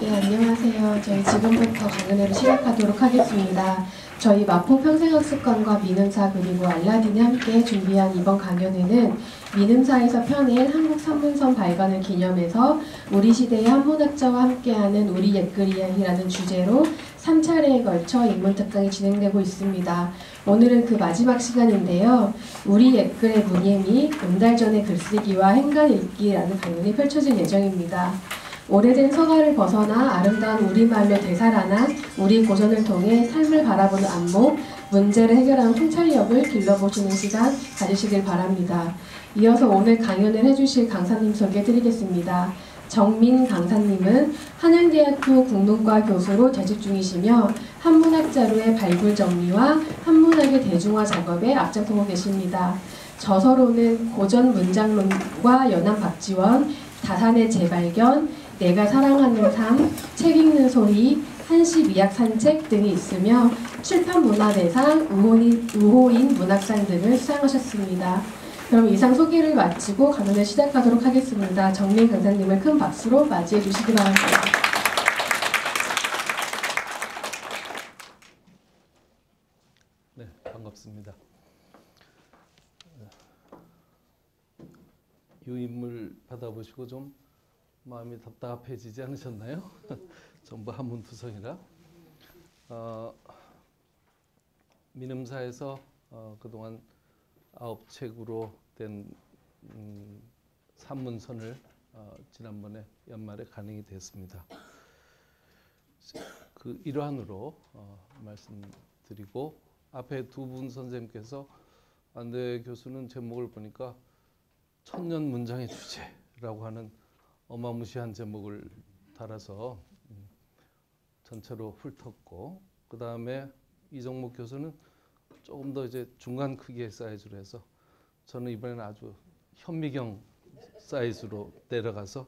네, 안녕하세요. 저희 지금부터 강연회를 시작하도록 하겠습니다. 저희 마포 평생학습관과 민음사 그리고 알라딘이 함께 준비한 이번 강연회는 민음사에서 펴낸 한국 산문선 발간을 기념해서 우리 시대의 한문학자와 함께하는 우리 옛글 이야기라는 주제로 3차례에 걸쳐 인문특강이 진행되고 있습니다. 오늘은 그 마지막 시간인데요. 우리 옛글의 문예 및 온달전의 글쓰기와 행간 읽기라는 강연이 펼쳐질 예정입니다. 오래된 서가를 벗어나 아름다운 우리말로 되살아난 우리 고전을 통해 삶을 바라보는 안목, 문제를 해결하는 통찰력을 길러보시는 시간 가지시길 바랍니다. 이어서 오늘 강연을 해주실 강사님 소개해드리겠습니다. 정민 강사님은 한양대학교 국문과 교수로 재직 중이시며 한문학 자료의 발굴 정리와 한문학의 대중화 작업에 앞장서고 계십니다. 저서로는 고전 문장론과 연암 박지원, 다산의 재발견, 내가 사랑하는 삶, 책 읽는 소리, 한시 미학 산책 등이 있으며 출판문화대상, 우호인 문학상 등을 수상하셨습니다. 그럼 이상 소개를 마치고 강연을 시작하도록 하겠습니다. 정민 강사님을 큰 박수로 맞이해 주시기 바랍니다. 네, 반갑습니다. 유인물 받아보시고 좀 마음이 답답해지지 않으셨나요? 전부 한문투성이라. 민음사에서 그동안 9책으로 된 산문선을 지난번에 연말에 간행이 됐습니다. 그 일환으로 말씀드리고 앞에 두 분 선생님께서 안대 교수는 제목을 보니까 천년 문장의 주제라고 하는 어마무시한 제목을 달아서 전체로 훑었고, 그 다음에 이정목 교수는 조금 더 이제 중간 크기의 사이즈로 해서 저는 이번에는 아주 현미경 사이즈로 내려가서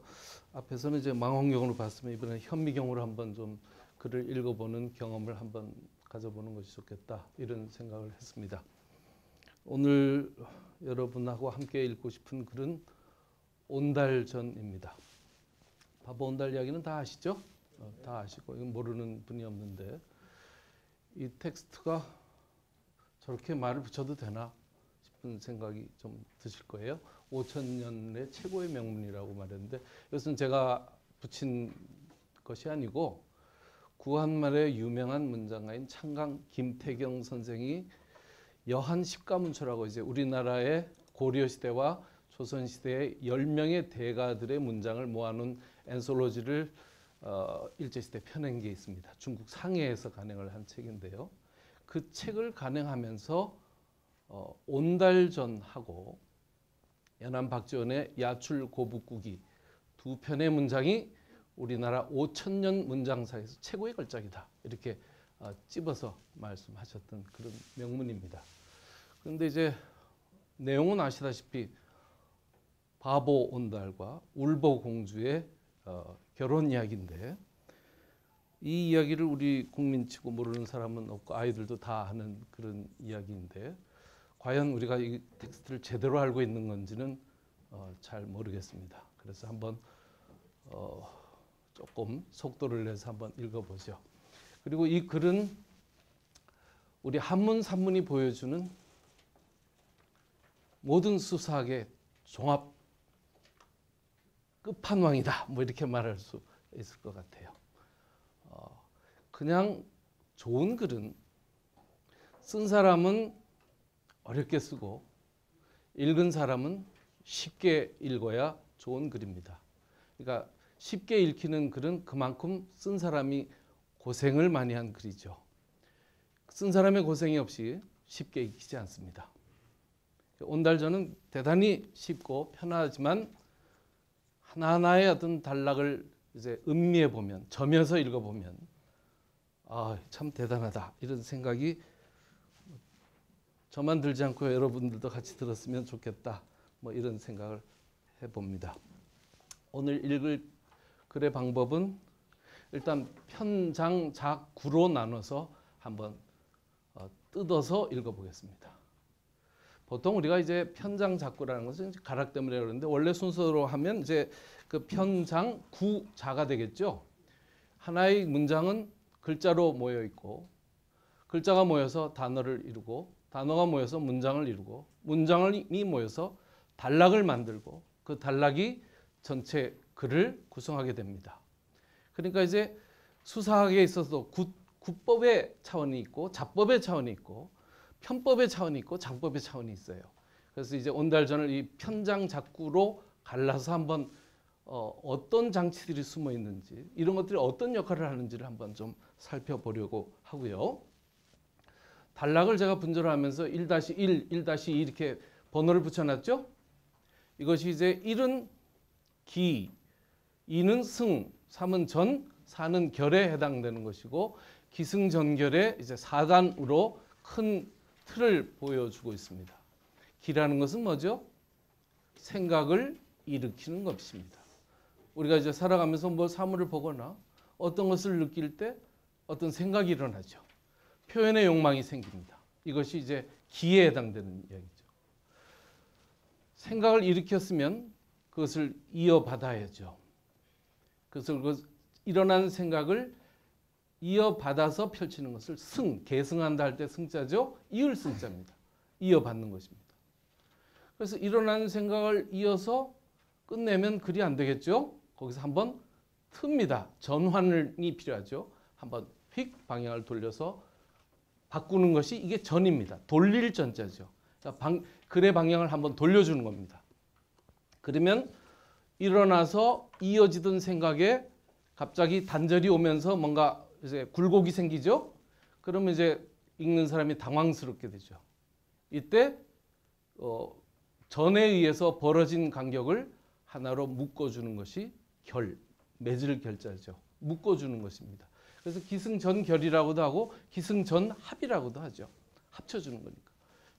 앞에서는 이제 망원경으로 봤으면 이번에는 현미경으로 한번 좀 글을 읽어보는 경험을 한번 가져보는 것이 좋겠다, 이런 생각을 했습니다. 오늘 여러분하고 함께 읽고 싶은 글은 온달전입니다. 바보 온달 이야기는 다 아시죠? 다 아시고 이건 모르는 분이 없는데, 이 텍스트가 저렇게 말을 붙여도 되나 싶은 생각이 좀 드실 거예요. 5,000년의 최고의 명문이라고 말했는데 이것은 제가 붙인 것이 아니고 구한말의 유명한 문장가인 창강 김태경 선생이 여한 십가문초라고 이제 우리나라의 고려시대와 조선시대의 10명의 대가들의 문장을 모아놓은 엔솔로지를 일제시대 펴낸 게 있습니다. 중국 상해에서 간행을 한 책인데요. 그 책을 간행하면서 온달전하고 연암 박지원의 야출고북국이 두 편의 문장이 우리나라 5,000년 문장사에서 최고의 걸작이다, 이렇게 찝어서 말씀하셨던 그런 명문입니다. 그런데 이제 내용은 아시다시피 바보 온달과 울보 공주의 결혼 이야기인데, 이 이야기를 우리 국민치고 모르는 사람은 없고 아이들도 다 아는 그런 이야기인데, 과연 우리가 이 텍스트를 제대로 알고 있는 건지는 잘 모르겠습니다. 그래서 한번 조금 속도를 내서 한번 읽어보죠. 그리고 이 글은 우리 한문 산문이 보여주는 모든 수사학의 종합 끝판왕이다, 뭐 이렇게 말할 수 있을 것 같아요. 그냥 좋은 글은 쓴 사람은 어렵게 쓰고 읽은 사람은 쉽게 읽어야 좋은 글입니다. 그러니까 쉽게 읽히는 글은 그만큼 쓴 사람이 고생을 많이 한 글이죠. 쓴 사람의 고생이 없이 쉽게 읽히지 않습니다. 온달전은 대단히 쉽고 편하지만 하나하나의 어떤 단락을 이제 음미해 보면, 점여서 읽어보면 참 대단하다, 이런 생각이 저만 들지 않고 여러분들도 같이 들었으면 좋겠다, 뭐 이런 생각을 해봅니다. 오늘 읽을 글의 방법은 일단 편장, 작, 구로 나눠서 한번 뜯어서 읽어보겠습니다. 보통 우리가 이제 편장, 작구라는 것은 가락 때문에 그러는데 원래 순서로 하면 이제 그 편장, 구, 자가 되겠죠. 하나의 문장은 글자로 모여 있고 글자가 모여서 단어를 이루고 단어가 모여서 문장을 이루고 문장이 모여서 단락을 만들고 그 단락이 전체 글을 구성하게 됩니다. 그러니까 이제 수사학에 있어서도 구법의 차원이 있고 자법의 차원이 있고 편법의 차원이 있고 장법의 차원이 있어요. 그래서 이제 온달전을 이 편장작구로 갈라서 한번 어떤 장치들이 숨어 있는지 이런 것들이 어떤 역할을 하는지를 한번 좀 살펴보려고 하고요. 단락을 제가 분절을 하면서 1-1, 1-2 이렇게 번호를 붙여놨죠. 이것이 이제 1은 기, 2는 승, 3은 전, 4는 결에 해당되는 것이고 기승전결의 이제 4단으로 큰 틀을 보여주고 있습니다. 기라는 것은 뭐죠? 생각을 일으키는 것입니다. 우리가 이제 살아가면서 뭐 사물을 보거나 어떤 것을 느낄 때 어떤 생각이 일어나죠. 표현의 욕망이 생깁니다. 이것이 이제 기에 해당되는 이야기죠. 생각을 일으켰으면 그것을 이어받아야죠. 그래서 일어난 생각을 이어받아서 펼치는 것을 계승한다 할 때 승자죠. 이을 승자입니다. 이어받는 것입니다. 그래서 일어나는 생각을 이어서 끝내면 글이 안 되겠죠. 거기서 한번 틉니다. 전환이 필요하죠. 한번 휙 방향을 돌려서 바꾸는 것이 이게 전입니다. 돌릴 전자죠. 글의 방향을 한번 돌려주는 겁니다. 그러면 일어나서 이어지던 생각에 갑자기 단절이 오면서 뭔가 이제 굴곡이 생기죠. 그러면 이제 읽는 사람이 당황스럽게 되죠. 이때 전에 의해서 벌어진 간격을 하나로 묶어주는 것이 맺을 결자죠. 묶어주는 것입니다. 그래서 기승전결이라고도 하고 기승전합이라고도 하죠. 합쳐주는 거니까.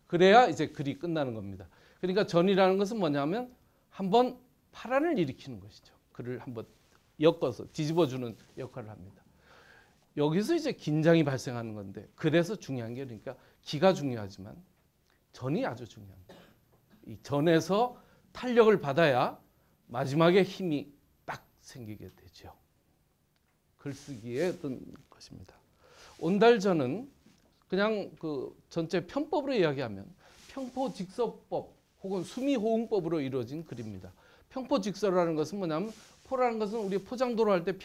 그래야 이제 글이 끝나는 겁니다. 그러니까 전이라는 것은 뭐냐면 한번 파란을 일으키는 것이죠. 글을 한번 엮어서 뒤집어주는 역할을 합니다. 여기서 이제 긴장이 발생하는 건데 그래서 중요한 게 그러니까 기가 중요하지만 전이 아주 중요합니다. 이 전에서 탄력을 받아야 마지막에 힘이 딱 생기게 되죠. 글쓰기의 어떤 것입니다. 온달전은 그냥 그 전체 편법으로 이야기하면 평포직서법 혹은 수미호응법으로 이루어진 글입니다. 평포직서라는 것은 뭐냐면 포라는 것은 우리 포장도로 할 때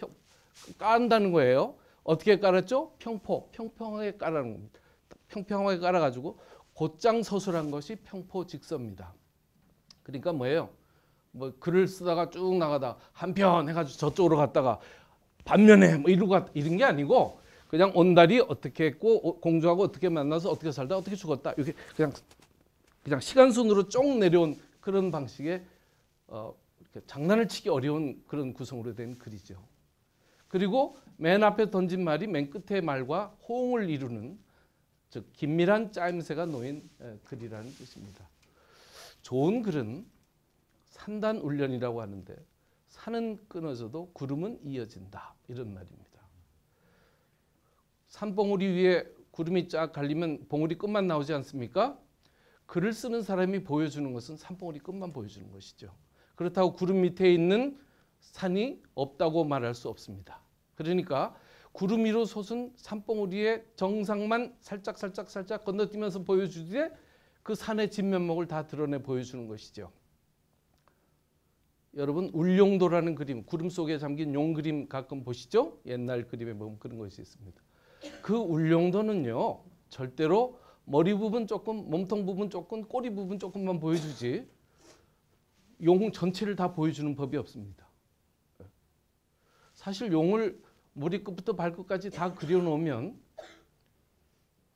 깐다는 거예요. 어떻게 깔았죠? 평평하게 깔아는 겁니다. 평평하게 깔아가지고 곧장 서술한 것이 평포직서입니다. 그러니까 뭐예요? 뭐 글을 쓰다가 쭉 나가다 한편 해가지고 저쪽으로 갔다가 반면에 뭐 이런 게 아니고 그냥 온달이 어떻게 했고 공주하고 어떻게 만나서 어떻게 살다 어떻게 죽었다 이렇게 그냥 시간순으로 쭉 내려온 그런 방식의 이렇게 장난을 치기 어려운 그런 구성으로 된 글이죠. 그리고 맨 앞에 던진 말이 맨 끝의 말과 호응을 이루는 즉 긴밀한 짜임새가 놓인 글이라는 뜻입니다. 좋은 글은 산단울련이라고 하는데 산은 끊어져도 구름은 이어진다 이런 말입니다. 산봉우리 위에 구름이 쫙 갈리면 봉우리 끝만 나오지 않습니까? 글을 쓰는 사람이 보여주는 것은 산봉우리 끝만 보여주는 것이죠. 그렇다고 구름 밑에 있는 산이 없다고 말할 수 없습니다. 그러니까 구름 위로 솟은 산봉우리의 정상만 살짝 건너뛰면서 보여주되 그 산의 진면목을 다 드러내 보여주는 것이죠. 여러분 울룡도라는 그림, 구름 속에 잠긴 용 그림 가끔 보시죠? 옛날 그림에 보면 그런 것이 있습니다. 그 울룡도는요 절대로 머리 부분 조금, 몸통 부분 조금, 꼬리 부분 조금만 보여주지 용 전체를 다 보여주는 법이 없습니다. 사실 용을 머리끝부터 발끝까지 다 그려놓으면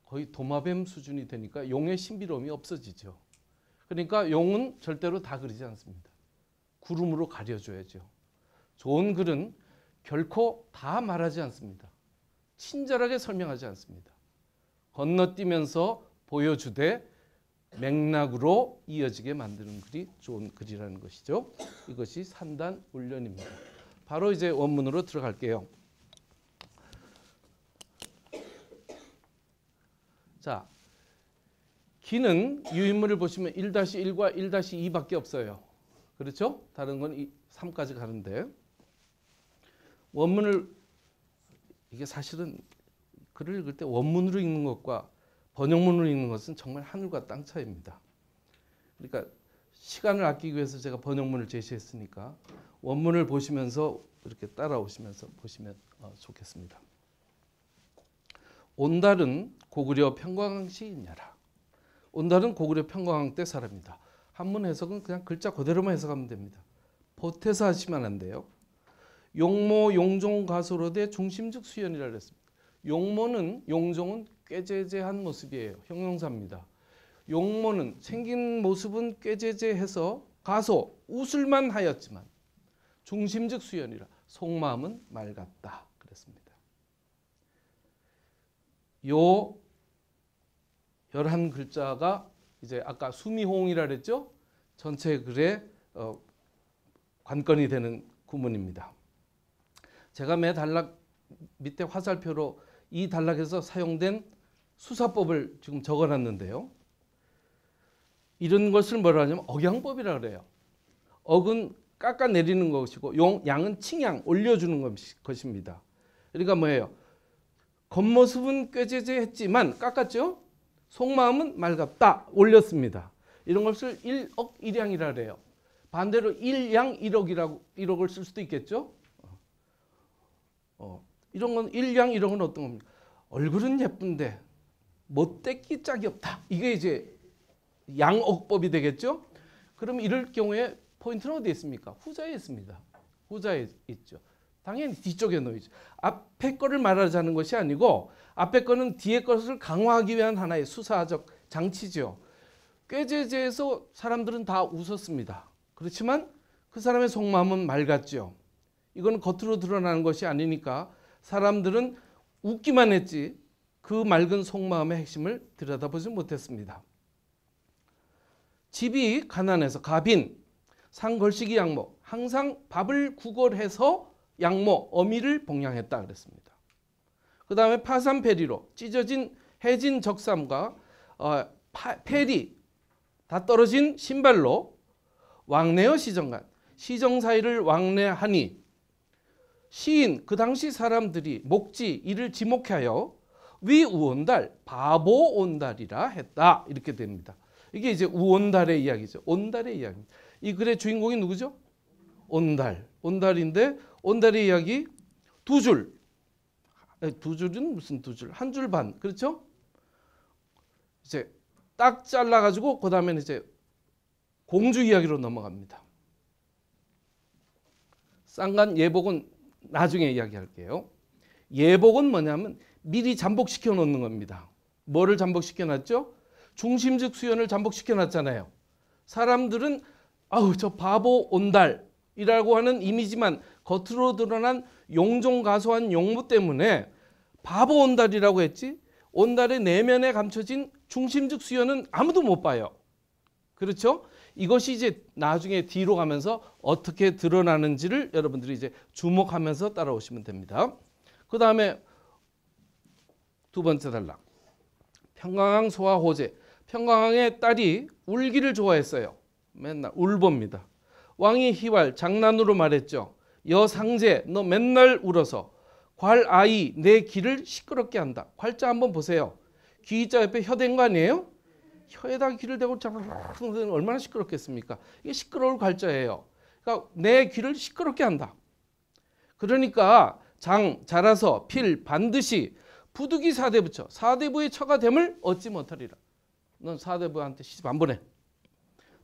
거의 도마뱀 수준이 되니까 용의 신비로움이 없어지죠. 그러니까 용은 절대로 다 그리지 않습니다. 구름으로 가려줘야죠. 좋은 글은 결코 다 말하지 않습니다. 친절하게 설명하지 않습니다. 건너뛰면서 보여주되 맥락으로 이어지게 만드는 글이 좋은 글이라는 것이죠. 이것이 산단울련입니다. 바로 이제 원문으로 들어갈게요. 자, 기는 유인물을 보시면 1-1과 1-2밖에 없어요. 그렇죠? 다른 건 3까지 가는데 원문을 이게 사실은 글을 읽을 때 원문으로 읽는 것과 번역문으로 읽는 것은 정말 하늘과 땅 차이입니다. 그러니까 시간을 아끼기 위해서 제가 번역문을 제시했으니까 원문을 보시면서 이렇게 따라오시면서 보시면 좋겠습니다. 온달은 고구려 평광왕 시인이라. 온달은 고구려 평광왕 때 사람이다. 한문 해석은 그냥 글자 그대로만 해석하면 됩니다. 보태서 하시면 안 돼요. 용모 용종 가소로대 중심적 수연이라 그랬습니다. 용모는 용종은 꾀죄죄한 모습이에요. 형용사입니다. 용모는 생긴 모습은 꾀죄죄해서 가소 웃을만 하였지만 중심적 수연이라 속마음은 맑았다 그랬습니다. 요 11글자가 이제 아까 수미호응이라 그랬죠? 전체 글의 관건이 되는 구문입니다. 제가 매 단락 밑에 화살표로 이 단락에서 사용된 수사법을 지금 적어놨는데요. 이런 것을 뭐라 하냐면 억양법이라 그래요. 억은 깎아내리는 것이고 양은 칭양, 올려주는 것입니다. 그러니까 뭐예요? 겉모습은 꾀죄죄했지만 깎았죠? 속마음은 맑았다, 올렸습니다. 이런 것을 일억일양이라 그래요. 반대로 일양 일억을 쓸 수도 있겠죠? 이런 건 일양 일억은 어떤 겁니까? 얼굴은 예쁜데 못되기 짝이 없다. 이게 이제 양억법이 되겠죠? 그럼 이럴 경우에 포인트는 어디에 있습니까? 후자에 있습니다. 후자에 있죠. 당연히 뒤쪽에 놓이죠. 앞에 거를 말하자는 것이 아니고 앞에 거는 뒤에 것을 강화하기 위한 하나의 수사적 장치죠. 꾀죄죄해서 사람들은 다 웃었습니다. 그렇지만 그 사람의 속마음은 맑았죠. 이건 겉으로 드러나는 것이 아니니까 사람들은 웃기만 했지 그 맑은 속마음의 핵심을 들여다보지 못했습니다. 집이 가난해서 가빈, 상걸식이 양모, 항상 밥을 구걸해서 양모, 어미를 봉양했다 그랬습니다. 그 다음에 파산페리로 찢어진 해진 적삼과 페리 다 떨어진 신발로 왕래어 시정간, 시정 사이를 왕래하니 시인 그 당시 사람들이 목지 이를 지목하여 위우온달 바보온달이라 했다 이렇게 됩니다. 이게 이제 우온달의 이야기죠. 온달의 이야기입니다. 이 글의 주인공이 누구죠? 온달. 온달인데 온달의 이야기 두 줄. 두 줄은 무슨 두 줄? 한 줄 반. 그렇죠? 이제 딱 잘라가지고 그 다음에는 이제 공주 이야기로 넘어갑니다. 쌍간 예복은 나중에 이야기할게요. 예복은 뭐냐면 미리 잠복시켜 놓는 겁니다. 뭐를 잠복시켜 놨죠? 중심적 수연을 잠복시켜 놨잖아요. 사람들은 아우 저 바보 온달이라고 하는 이미지만 겉으로 드러난 용종가소한 용무 때문에 바보 온달이라고 했지 온달의 내면에 감춰진 중심적 수연은 아무도 못 봐요. 그렇죠? 이것이 이제 나중에 뒤로 가면서 어떻게 드러나는지를 여러분들이 이제 주목하면서 따라오시면 됩니다. 그 다음에 두 번째 단락. 평강왕 소아호제. 평강왕의 딸이 울기를 좋아했어요. 맨날 울봅니다. 왕이 희왈 장난으로 말했죠. 여상제 너 맨날 울어서 괄아이 내 귀를 시끄럽게 한다. 괄자 한번 보세요. 귀자 옆에 혀 댄 거 아니에요? 혀에다 귀를 대고 얼마나 시끄럽겠습니까? 이게 시끄러울 괄자예요. 그러니까 내 귀를 시끄럽게 한다. 그러니까 장 자라서 필 반드시 부득이 사대부처 사대부의 처가 됨을 얻지 못하리라. 넌 사대부한테 시집 안 보내.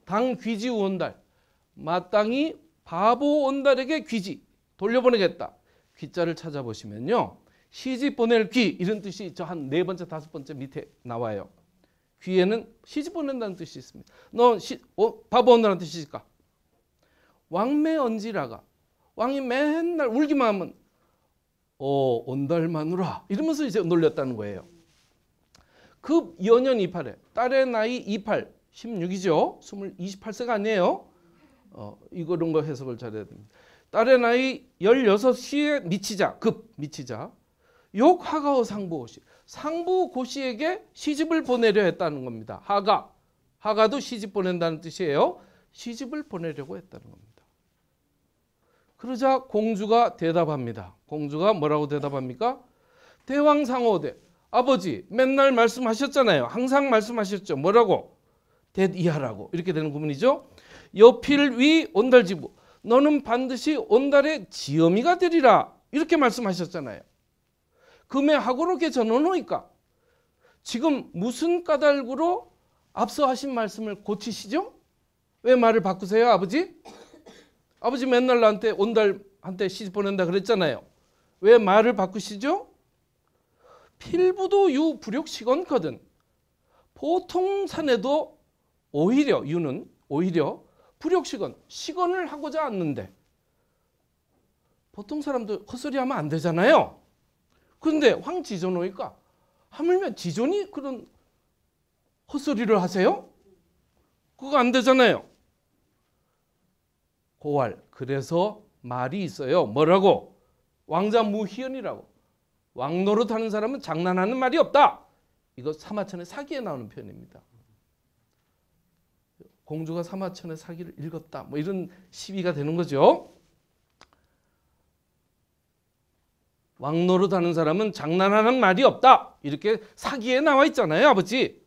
당 귀지 온달 마땅히 바보 온달에게 귀지 돌려보내겠다. 귀자를 찾아보시면요. 시집 보낼 귀 이런 뜻이 저 한 네 번째 다섯 번째 밑에 나와요. 귀에는 시집 보낸다는 뜻이 있습니다. 너 바보 온달한테 시집 가. 왕매 언지라가 왕이 맨날 울기만 하면 온달 마누라 이러면서 이제 놀렸다는 거예요. 급 연년 28에 딸의 나이 28, 16이죠. 28세가 아니에요. 이런 거 해석을 잘해야 됩니다. 딸의 나이 16시에 미치자, 급 미치자. 욕 하가오 상부고시. 상부고시에게 시집을 보내려 했다는 겁니다. 하가도 시집 보낸다는 뜻이에요. 시집을 보내려고 했다는 겁니다. 그러자 공주가 대답합니다. 공주가 뭐라고 대답합니까? 대왕상호대. 아버지 맨날 말씀하셨잖아요. 항상 말씀하셨죠. 뭐라고? 대이하라고. 이렇게 되는 구문이죠. 여필 위 온달지부. 너는 반드시 온달의 지엄이가 되리라. 이렇게 말씀하셨잖아요. 금에 하고롭게 전어놓으니까 지금 무슨 까닭으로 앞서 하신 말씀을 고치시죠? 왜 말을 바꾸세요, 아버지? 아버지 맨날 나한테 온달한테 시집 보낸다 그랬잖아요. 왜 말을 바꾸시죠? 필부도 유 불욕시건거든. 보통 산에도 오히려 유는 오히려 불욕시건, 시건을 하고자 않는데 보통 사람도 헛소리하면 안 되잖아요. 그런데 황지존호니까 하물며 지존이 그런 헛소리를 하세요? 그거 안 되잖아요. 고왈. 그래서 말이 있어요. 뭐라고? 왕자 무희연이라고. 왕노릇 하는 사람은 장난하는 말이 없다. 이거 사마천의 사기에 나오는 표현입니다. 공주가 사마천의 사기를 읽었다. 뭐 이런 시비가 되는 거죠. 왕노릇 하는 사람은 장난하는 말이 없다. 이렇게 사기에 나와 있잖아요, 아버지.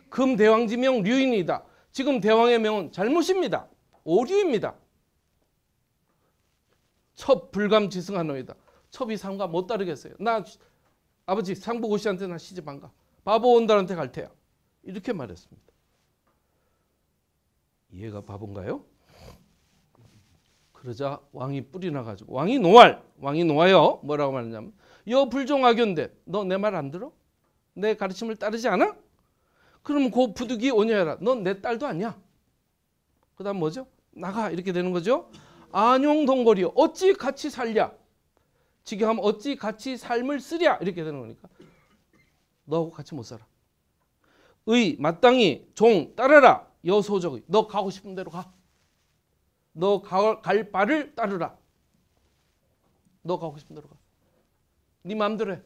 금 대왕지명 류인이다. 지금 대왕의 명은 잘못입니다. 오류입니다. 첩 불감지승하노이다. 첩이 상과 못 따르겠어요. 나 아버지 상보고 씨한테 나 시집 안 가. 바보 온달한테 갈 테야. 이렇게 말했습니다. 얘가 바본가요? 그러자 왕이 뿔이 나가지고 왕이 노아요. 뭐라고 말하냐면 여 불종악연대. 너 내 말 안 들어? 내 가르침을 따르지 않아? 그럼 그 부득이 오녀해라. 넌 내 딸도 아니야. 그 다음 뭐죠? 나가. 이렇게 되는 거죠. 안용동거리여 어찌 같이 살랴. 지경하면 어찌 같이 삶을 쓰랴. 이렇게 되는 거니까 너하고 같이 못 살아. 의 마땅히 종 따르라. 여소적의. 너 가고 싶은 대로 가. 너 갈 바를 따르라. 너 가고 싶은 대로 가. 네 마음대로 해.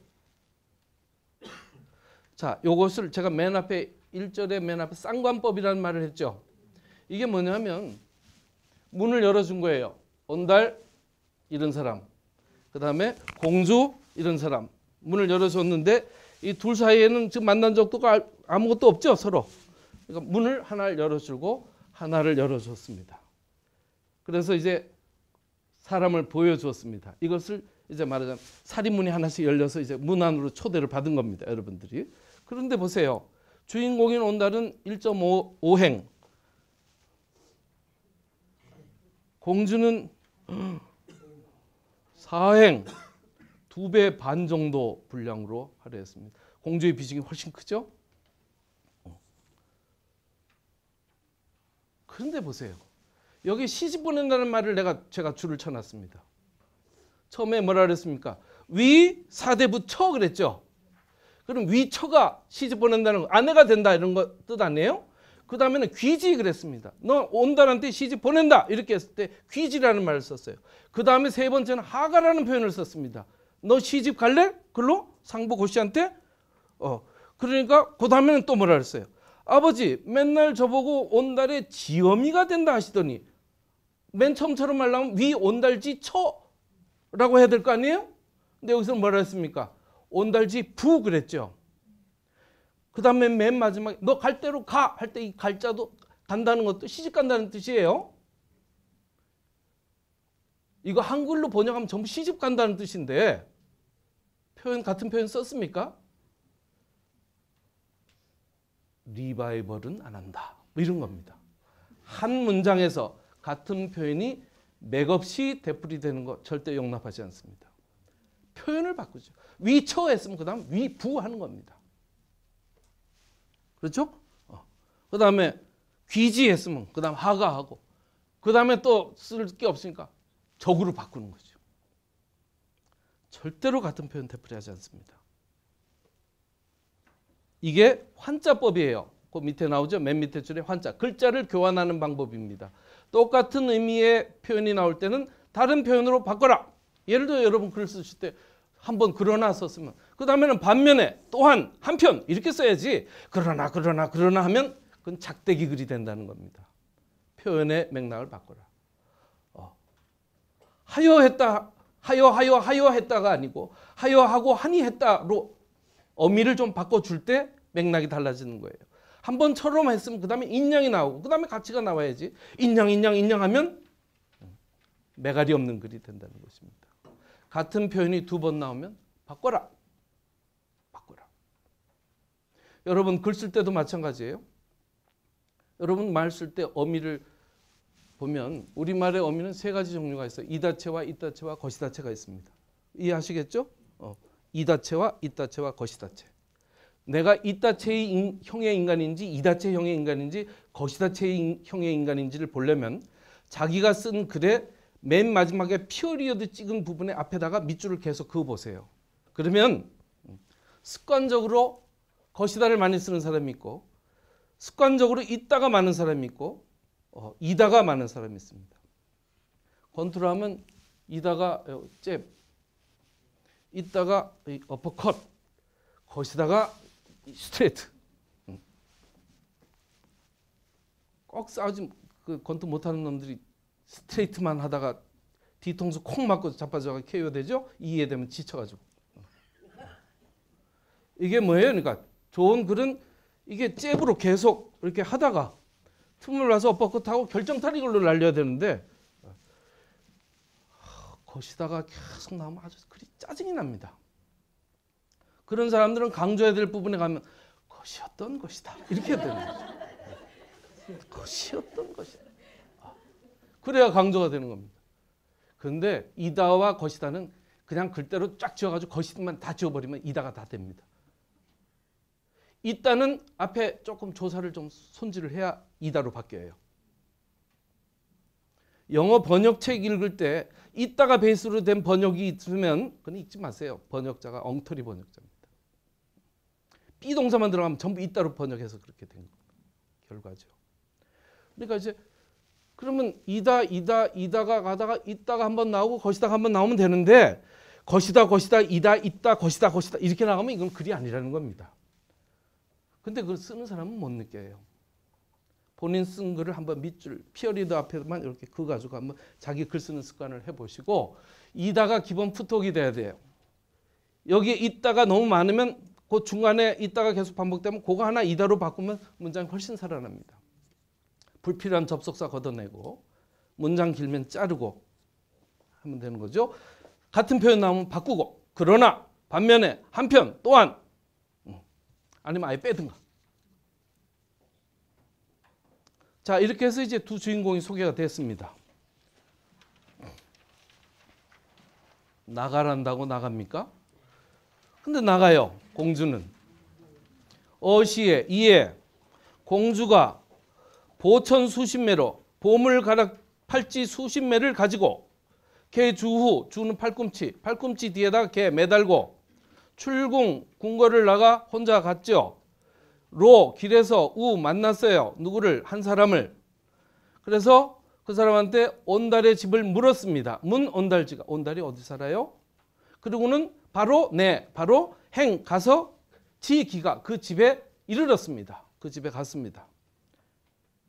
자, 요것을 제가 맨 앞에 1절에 맨 앞에 쌍관법이라는 말을 했죠. 이게 뭐냐면 문을 열어준 거예요. 온달 이런 사람, 그 다음에 공주 이런 사람 문을 열어줬는데 이 둘 사이에는 지금 만난 적도 아무것도 없죠, 서로. 그러니까 문을 하나를 열어주고 하나를 열어줬습니다. 그래서 이제 사람을 보여주었습니다. 이것을 이제 말하자면 사리문이 하나씩 열려서 이제 문 안으로 초대를 받은 겁니다, 여러분들이. 그런데 보세요. 주인공인 온달은 1.5행, 공주는 4행, 2배 반 정도 분량으로 할애했습니다. 공주의 비중이 훨씬 크죠? 그런데 보세요. 여기 시집 보낸다는 말을 제가 줄을 쳐놨습니다. 처음에 뭐라 그랬습니까? 위 사대부 처 그랬죠? 그럼 위처가 시집 보낸다는 거, 아내가 된다 이런 거 뜻 아니에요? 그 다음에는 귀지 그랬습니다. 너 온달한테 시집 보낸다 이렇게 했을 때 귀지라는 말을 썼어요. 그 다음에 세 번째는 하가라는 표현을 썼습니다. 너 시집 갈래? 글로? 상보 고씨한테? 그러니까 그 다음에는 또 뭐라 그랬어요? 아버지 맨날 저보고 온달의 지엄이가 된다 하시더니 맨 처음처럼 말하면 위 온달지 처라고 해야 될 거 아니에요? 근데 여기서 뭐라 했습니까? 온달지 부 그랬죠. 그 다음에 맨 마지막에 너 갈 대로 가 할 때 이 갈자도 간다는 것도 시집 간다는 뜻이에요. 이거 한글로 번역하면 전부 시집 간다는 뜻인데 같은 표현 썼습니까? 리바이벌은 안 한다. 뭐 이런 겁니다. 한 문장에서 같은 표현이 맥없이 되풀이되는 거 절대 용납하지 않습니다. 표현을 바꾸죠. 위처 했으면 그 다음 위부 하는 겁니다. 그렇죠? 그 다음에 귀지 했으면 그 다음 하가 하고 그 다음에 또 쓸 게 없으니까 적으로 바꾸는 거죠. 절대로 같은 표현 되풀이하지 않습니다. 이게 환자법이에요. 그 밑에 나오죠. 맨 밑에 줄에 환자. 글자를 교환하는 방법입니다. 똑같은 의미의 표현이 나올 때는 다른 표현으로 바꿔라. 예를 들어 여러분 글 쓰실 때 한번 그러나 썼으면 그 다음에는 반면에 또한 한편 이렇게 써야지. 그러나 하면 그건 작대기 글이 된다는 겁니다. 표현의 맥락을 바꿔라. 하여 했다가 아니고 하여 하고 하니 했다로 어미를 좀 바꿔줄 때 맥락이 달라지는 거예요. 한 번처럼 했으면 그 다음에 인양이 나오고 그 다음에 가치가 나와야지 인양 하면 매갈이 없는 글이 된다는 것입니다. 같은 표현이 두 번 나오면 바꿔라. 여러분 글 쓸 때도 마찬가지예요. 여러분 말 쓸 때 어미를 보면 우리말의 어미는 세 가지 종류가 있어요. 이다체와 이다체와 거시다체가 있습니다. 이해하시겠죠? 이다체와 이다체와 거시다체. 내가 이다체의 형의 인간인지 이다체 형의 인간인지 거시다체 형의 인간인지를 보려면 자기가 쓴 글의 맨 마지막에 피어리어드 찍은 부분에 앞에다가 밑줄을 계속 그어보세요. 그러면 습관적으로 거시다를 많이 쓰는 사람이 있고 습관적으로 이다가 많은 사람이 있고 이다가 많은 사람이 있습니다. 권투하면 이다가 잽, 이다가 어퍼컷, 거시다가 스트레이트. 꼭 싸우지 그 권투 못하는 놈들이 스트레이트만 하다가 뒤통수 콩 맞고 자빠져가 KO 되죠? 이해되면 지쳐가지고. 이게 뭐예요? 그러니까 좋은 글은 이게 잽으로 계속 이렇게 하다가 틈을 놔서 어퍼컷하고 결정타릭으로 날려야 되는데 거시다가 계속 나오면 아주 글이 짜증이 납니다. 그런 사람들은 강조해야 될 부분에 가면 것이었던 것이다 이렇게 해야 되는 거죠. 것이었던 것이다. 그래야 강조가 되는 겁니다. 그런데 이다와 거시다는 그냥 글대로 쫙 지어가지고 거시만 다 지워버리면 이다가 다 됩니다. 이다는 앞에 조금 조사를 좀 손질을 해야 이다로 바뀌어요. 영어 번역책 읽을 때 이다가 베이스로 된 번역이 있으면 그건 읽지 마세요. 번역자가 엉터리 번역자입니다. 비동사만 들어가면 전부 이다로 번역해서 그렇게 된 결과죠. 그러니까 이제 그러면 이다가 가다가 이다가 한번 나오고 거시다가 한번 나오면 되는데 거시다 이다 있다 거시다 이렇게 나가면 이건 글이 아니라는 겁니다. 근데 그걸 쓰는 사람은 못 느껴요. 본인 쓴 글을 한번 밑줄 피어리더 앞에만 이렇게 그어가지고 한번 자기 글 쓰는 습관을 해보시고 이다가 기본 푸톡이 돼야 돼요. 여기에 있다가 너무 많으면 그 중간에 있다가 계속 반복되면 그거 하나 이다로 바꾸면 문장이 훨씬 살아납니다. 불필요한 접속사 걷어내고 문장 길면 자르고 하면 되는 거죠. 같은 표현 나오면 바꾸고 그러나 반면에 한편 또한 아니면 아예 빼든가. 자 이렇게 해서 이제 두 주인공이 소개가 됐습니다. 나가란다고 나갑니까? 근데 나가요. 공주는. 어시에 이에 공주가 보천 수십매로 보물가락 팔찌 수십매를 가지고 개 주후 주는 팔꿈치 뒤에다가 개 매달고 출궁 궁궐을 나가 혼자 갔죠. 로 길에서 우 만났어요. 누구를? 한 사람을. 그래서 그 사람한테 온달의 집을 물었습니다. 문 온달지가 온달이 어디 살아요? 그리고는 바로 행 가서 지 기가 그 집에 이르렀습니다. 그 집에 갔습니다.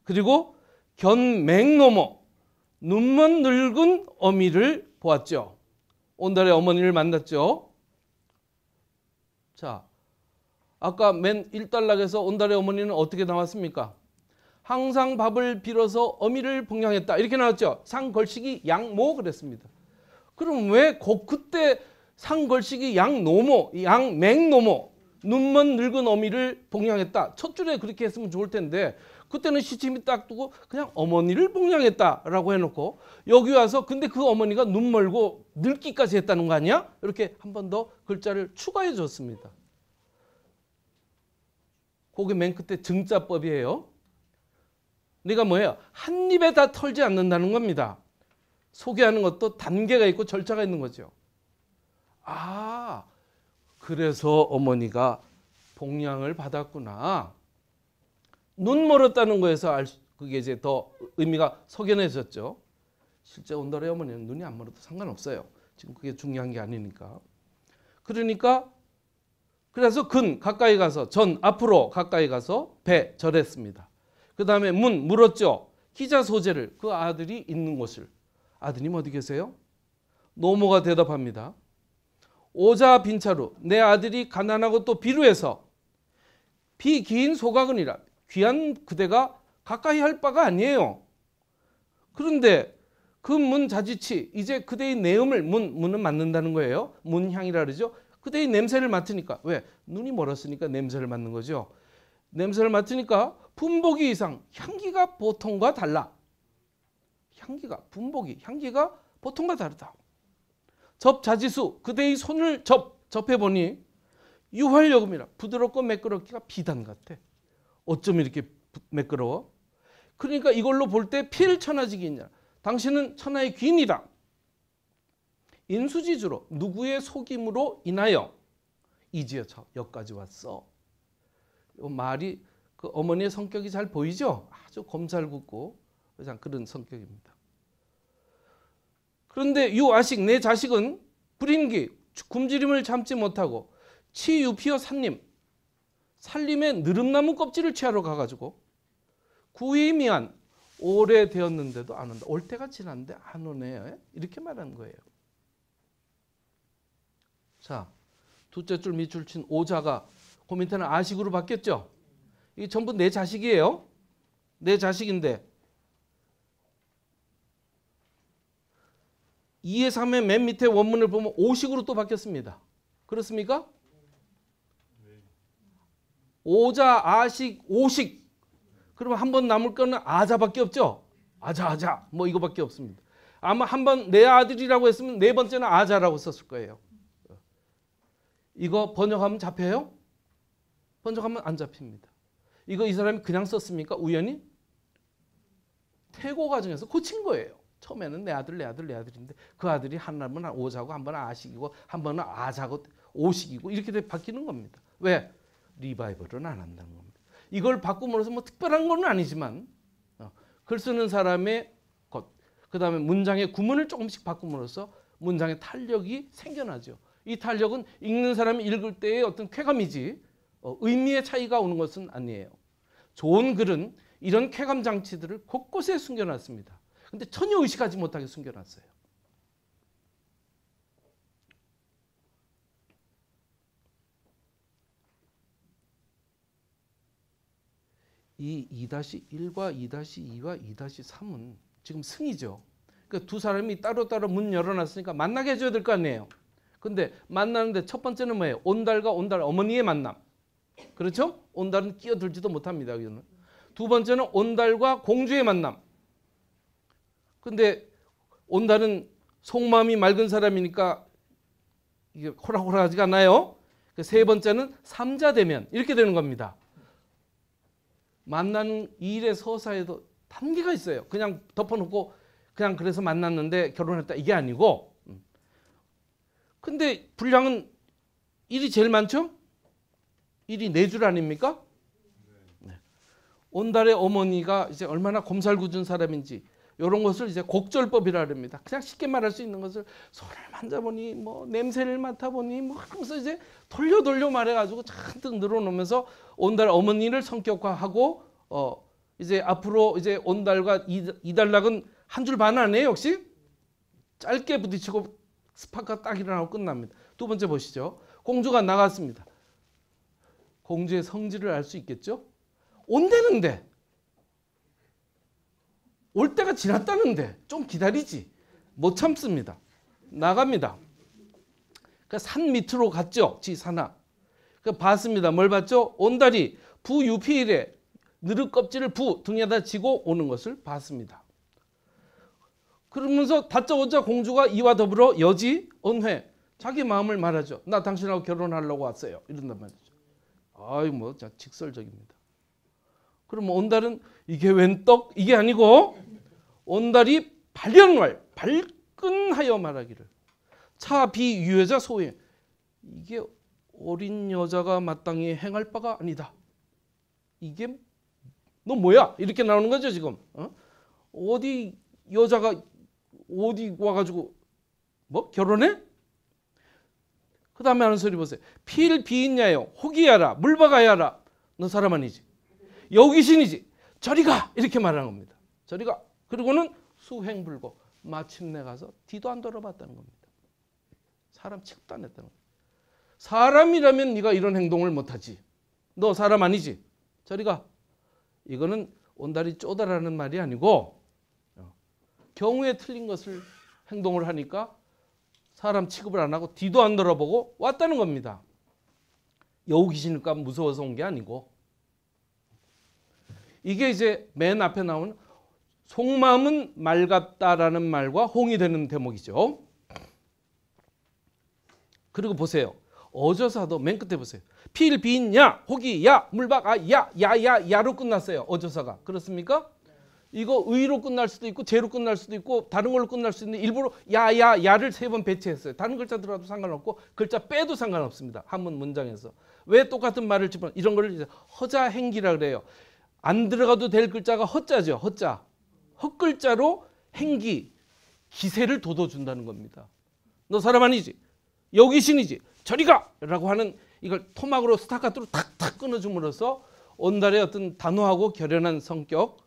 그리고 견맹노모 눈먼 늙은 어미를 보았죠. 온달의 어머니를 만났죠. 자, 아까 맨 1단락에서 온달의 어머니는 어떻게 나왔습니까? 항상 밥을 빌어서 어미를 봉양했다 이렇게 나왔죠. 상걸식이 양모 그랬습니다. 그럼 왜 그때 상걸식이 양맹노모 눈먼 늙은 어미를 봉양했다 첫 줄에 그렇게 했으면 좋을 텐데 그때는 시침이 딱 두고 그냥 어머니를 봉양했다라고 해놓고 여기 와서 근데 그 어머니가 눈 멀고 늙기까지 했다는 거 아니야? 이렇게 한 번 더 글자를 추가해 줬습니다. 그게 맨 끝에 증자법이에요. 그러니까 뭐예요? 한 입에 다 털지 않는다는 겁니다. 소개하는 것도 단계가 있고 절차가 있는 거죠. 아, 그래서 어머니가 봉양을 받았구나. 눈 멀었다는 거에서 그게 이제 더 의미가 석연해졌죠. 실제 온달의 어머니는 눈이 안 멀어도 상관없어요. 지금 그게 중요한 게 아니니까. 그러니까 그래서 가까이 가서 앞으로 가까이 가서 절했습니다. 그 다음에 물었죠. 기자 소재를 그 아들이 있는 곳을. 아드님 어디 계세요? 노모가 대답합니다. 오자 빈차루 내 아들이 가난하고 또 비루해서 비기인 소각은이라 귀한 그대가 가까이 할 바가 아니에요. 그런데 그 문 자지치 이제 그대의 내음을 문은 맡는다는 거예요. 문향이라 그러죠. 그대의 냄새를 맡으니까 왜? 눈이 멀었으니까 냄새를 맡는 거죠. 냄새를 맡으니까 분복이 이상 향기가 보통과 달라. 향기가 분복이 향기가 보통과 다르다. 접자지수 그대의 손을 접해보니 유활여금이라 부드럽고 매끄럽기가 비단 같아. 어쩜 이렇게 매끄러워? 그러니까 이걸로 볼 때 필천하지기냐. 당신은 천하의 귀인이다. 인수지주로 누구의 속임으로 인하여 이지어 여기까지 왔어. 이 말이 그 어머니의 성격이 잘 보이죠? 아주 곰살궂고 그런 성격입니다. 그런데 유아식 내 자식은 불인기 굶주림을 참지 못하고 치유피어 살림에 느릅나무 껍질을 취하러 가가지고 구이미한 오래되었는데도 안 온다. 올 때가 지났는데 안 오네. 이렇게 말하는 거예요. 자, 두째 줄 밑줄 친 오자가 그 밑에는 아식으로 바뀌었죠. 이게 전부 내 자식이에요. 내 자식인데 2의 3의 맨 밑에 원문을 보면 오식으로 또 바뀌었습니다. 그렇습니까? 오자, 아식, 오식. 그러면 한 번 남을 거는 아자밖에 없죠. 아자 뭐 이거밖에 없습니다. 아마 한 번 내 아들이라고 했으면 네 번째는 아자라고 썼을 거예요. 이거 번역하면 잡혀요? 번역하면 안 잡힙니다. 이거 이 사람이 그냥 썼습니까? 우연히? 태고 과정에서 고친 거예요. 처음에는 내 아들인데 그 아들이 한 번은 오자고 한 번은 아식이고 한 번은 아자고 오식이고 이렇게 바뀌는 겁니다. 왜? 리바이벌은 안 한다는 겁니다. 이걸 바꿈으로써 뭐 특별한 건 아니지만 글 쓰는 사람의 것, 그 다음에 문장의 구문을 조금씩 바꿈으로써 문장의 탄력이 생겨나죠. 이 탄력은 읽는 사람이 읽을 때의 어떤 쾌감이지 의미의 차이가 오는 것은 아니에요. 좋은 글은 이런 쾌감 장치들을 곳곳에 숨겨놨습니다. 근데 전혀 의식하지 못하게 숨겨놨어요. 이 2-1과 2-2와 2-3은 지금 승이죠. 그러니까 두 사람이 따로따로 문 열어놨으니까 만나게 해줘야 될 거 아니에요. 근데 만나는데 첫 번째는 뭐예요? 온달과 온달 어머니의 만남. 그렇죠? 온달은 끼어들지도 못합니다. 여기는. 두 번째는 온달과 공주의 만남. 근데 온달은 속마음이 맑은 사람이니까 이게 호락호락하지가 않아요. 세 번째는 삼자대면 이렇게 되는 겁니다. 만나는 일의 서사에도 단계가 있어요. 그냥 덮어놓고 그냥 그래서 만났는데 결혼했다 이게 아니고. 근데 분량은 일이 제일 많죠? 일이 4줄 아닙니까? 네. 온달의 어머니가 이제 얼마나 곰살궂은 사람인지 이런 것을 이제 곡절법이라 합니다. 그냥 쉽게 말할 수 있는 것을 손을 만져보니 뭐 냄새를 맡아보니 뭐 하면서 이제 돌려 말해가지고 잔뜩 늘어놓으면서 온달 어머니를 성격화하고 이제 앞으로 이제 온달과 이달락은 한 줄 반 아니에요 역시? 짧게 부딪히고 스파크가 딱 일어나고 끝납니다. 두 번째 보시죠. 공주가 나갔습니다. 공주의 성질을 알 수 있겠죠? 온다는데 올 때가 지났다는데 좀 기다리지 못 참습니다. 나갑니다. 그 산 밑으로 갔죠. 지산하. 그 봤습니다. 뭘 봤죠? 온달이 부유피일에 느릅 껍질을 등에다 지고 오는 것을 봤습니다. 그러면서 다짜고짜 공주가 이와 더불어 여지 언회 자기 마음을 말하죠. 나 당신하고 결혼하려고 왔어요. 이런단 말이죠. 아유 뭐 직설적입니다. 그럼 온달은 이게 웬 떡? 이게 아니고 온달이 발연왈 발끈하여 말하기를 차비유여자 소행 이게 어린 여자가 마땅히 행할 바가 아니다. 이게 너 뭐야? 이렇게 나오는 거죠 지금. 어디 여자가 어디 와가지고 뭐 결혼해? 그 다음에 하는 소리 보세요. 필비인야여 호기야라 물박아야라 너 사람 아니지. 여귀신이지. 저리 가 이렇게 말하는 겁니다. 저리 가. 그리고는 수행불고 마침내 가서 뒤도 안 돌아봤다는 겁니다. 사람 취급도 안 했다는 겁니다. 사람이라면 네가 이런 행동을 못하지. 너 사람 아니지? 저리 가. 이거는 온달이 쪼다라는 말이 아니고 경우에 틀린 것을 행동을 하니까 사람 취급을 안 하고 뒤도 안 돌아보고 왔다는 겁니다. 여우 귀신일까 무서워서 온 게 아니고. 이게 이제 맨 앞에 나오는 속마음은 맑았다라는 말과 홍이 되는 대목이죠. 그리고 보세요. 어조사도 맨 끝에 보세요. 필, 빈, 야, 호기, 야, 물박, 아, 야, 야로 끝났어요. 어조사가. 그렇습니까? 이거 의로 끝날 수도 있고 제로 끝날 수도 있고 다른 걸로 끝날 수도 있는데 일부러 야를 3번 배치했어요. 다른 글자 들어가도 상관없고 글자 빼도 상관없습니다. 한문 문장에서. 왜 똑같은 말을 집어넣어? 이런 걸 이제 허자행기라 그래요. 안 들어가도 될 글자가 허자죠. 허자. 헛글자로 행기, 기세를 돋워준다는 겁니다. 너 사람 아니지? 여귀신이지? 저리 가! 라고 하는 이걸 토막으로 스타카토로 탁탁 끊어줌으로써 온달의 어떤 단호하고 결연한 성격,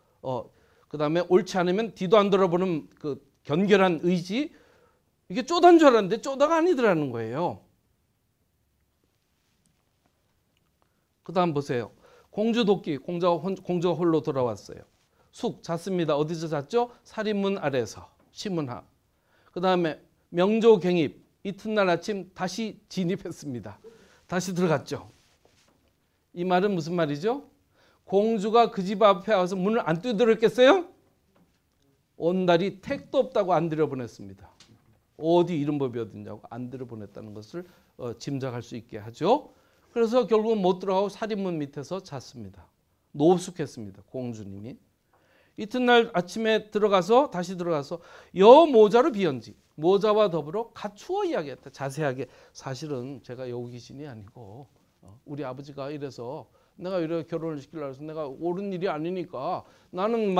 그 다음에 옳지 않으면 뒤도 안 돌아보는 그 견결한 의지, 이게 쪼다인 줄 알았는데 쪼다가 아니더라는 거예요. 그 다음 보세요. 공주 도끼, 공주가 홀로 돌아왔어요. 숙, 잤습니다. 어디서 잤죠? 살인문 아래서, 시문하. 그 다음에 명조 갱입, 이튿날 아침 다시 진입했습니다. 다시 들어갔죠. 이 말은 무슨 말이죠? 공주가 그 집 앞에 와서 문을 안 두드렸겠어요? 온달이 택도 없다고 안 들여보냈습니다. 어디 이런 법이 어딨냐고 안 들여보냈다는 것을 짐작할 수 있게 하죠. 그래서 결국은 못 들어가고 살인문 밑에서 잤습니다. 노숙했습니다. 공주님이. 이튿날 아침에 다시 들어가서 여모자로 비언지, 모자와 더불어 갖추어 이야기했다. 자세하게. 사실은 제가 여우 귀신이 아니고 우리 아버지가 이래서 내가 이래 결혼을 시키려고 해서 내가 옳은 일이 아니니까 나는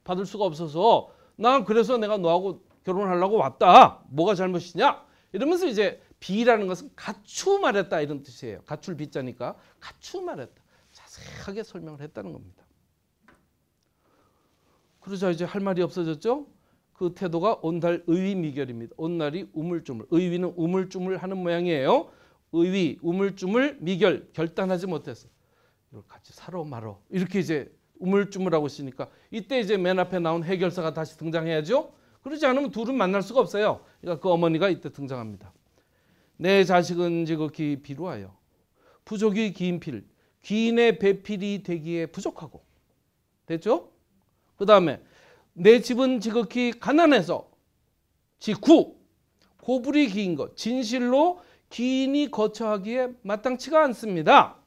받을 수가 없어서 난 그래서 내가 너하고 결혼하려고 왔다. 뭐가 잘못이냐? 이러면서 이제 비라는 것은 갖추 말했다 이런 뜻이에요. 갖출 비자니까 갖추 말했다. 자세하게 설명을 했다는 겁니다. 그러자 이제 할 말이 없어졌죠. 그 태도가 온달 의위 미결입니다. 온달이 우물쭈물, 의위는 우물쭈물 하는 모양이에요. 의위, 우물쭈물, 미결, 결단하지 못했어. 이걸 같이 살아 말어. 이렇게 이제 우물쭈물하고 있으니까 이때 이제 맨 앞에 나온 해결사가 다시 등장해야죠. 그러지 않으면 둘은 만날 수가 없어요. 그러니까 그 어머니가 이때 등장합니다. 내 자식은 지극히 비루하여 부족이 기인필, 귀인의 배필이 되기에 부족하고. 됐죠? 그 다음에 내 집은 지극히 가난해서 지구, 고불이 기인 것, 진실로 기인이 거처하기에 마땅치가 않습니다.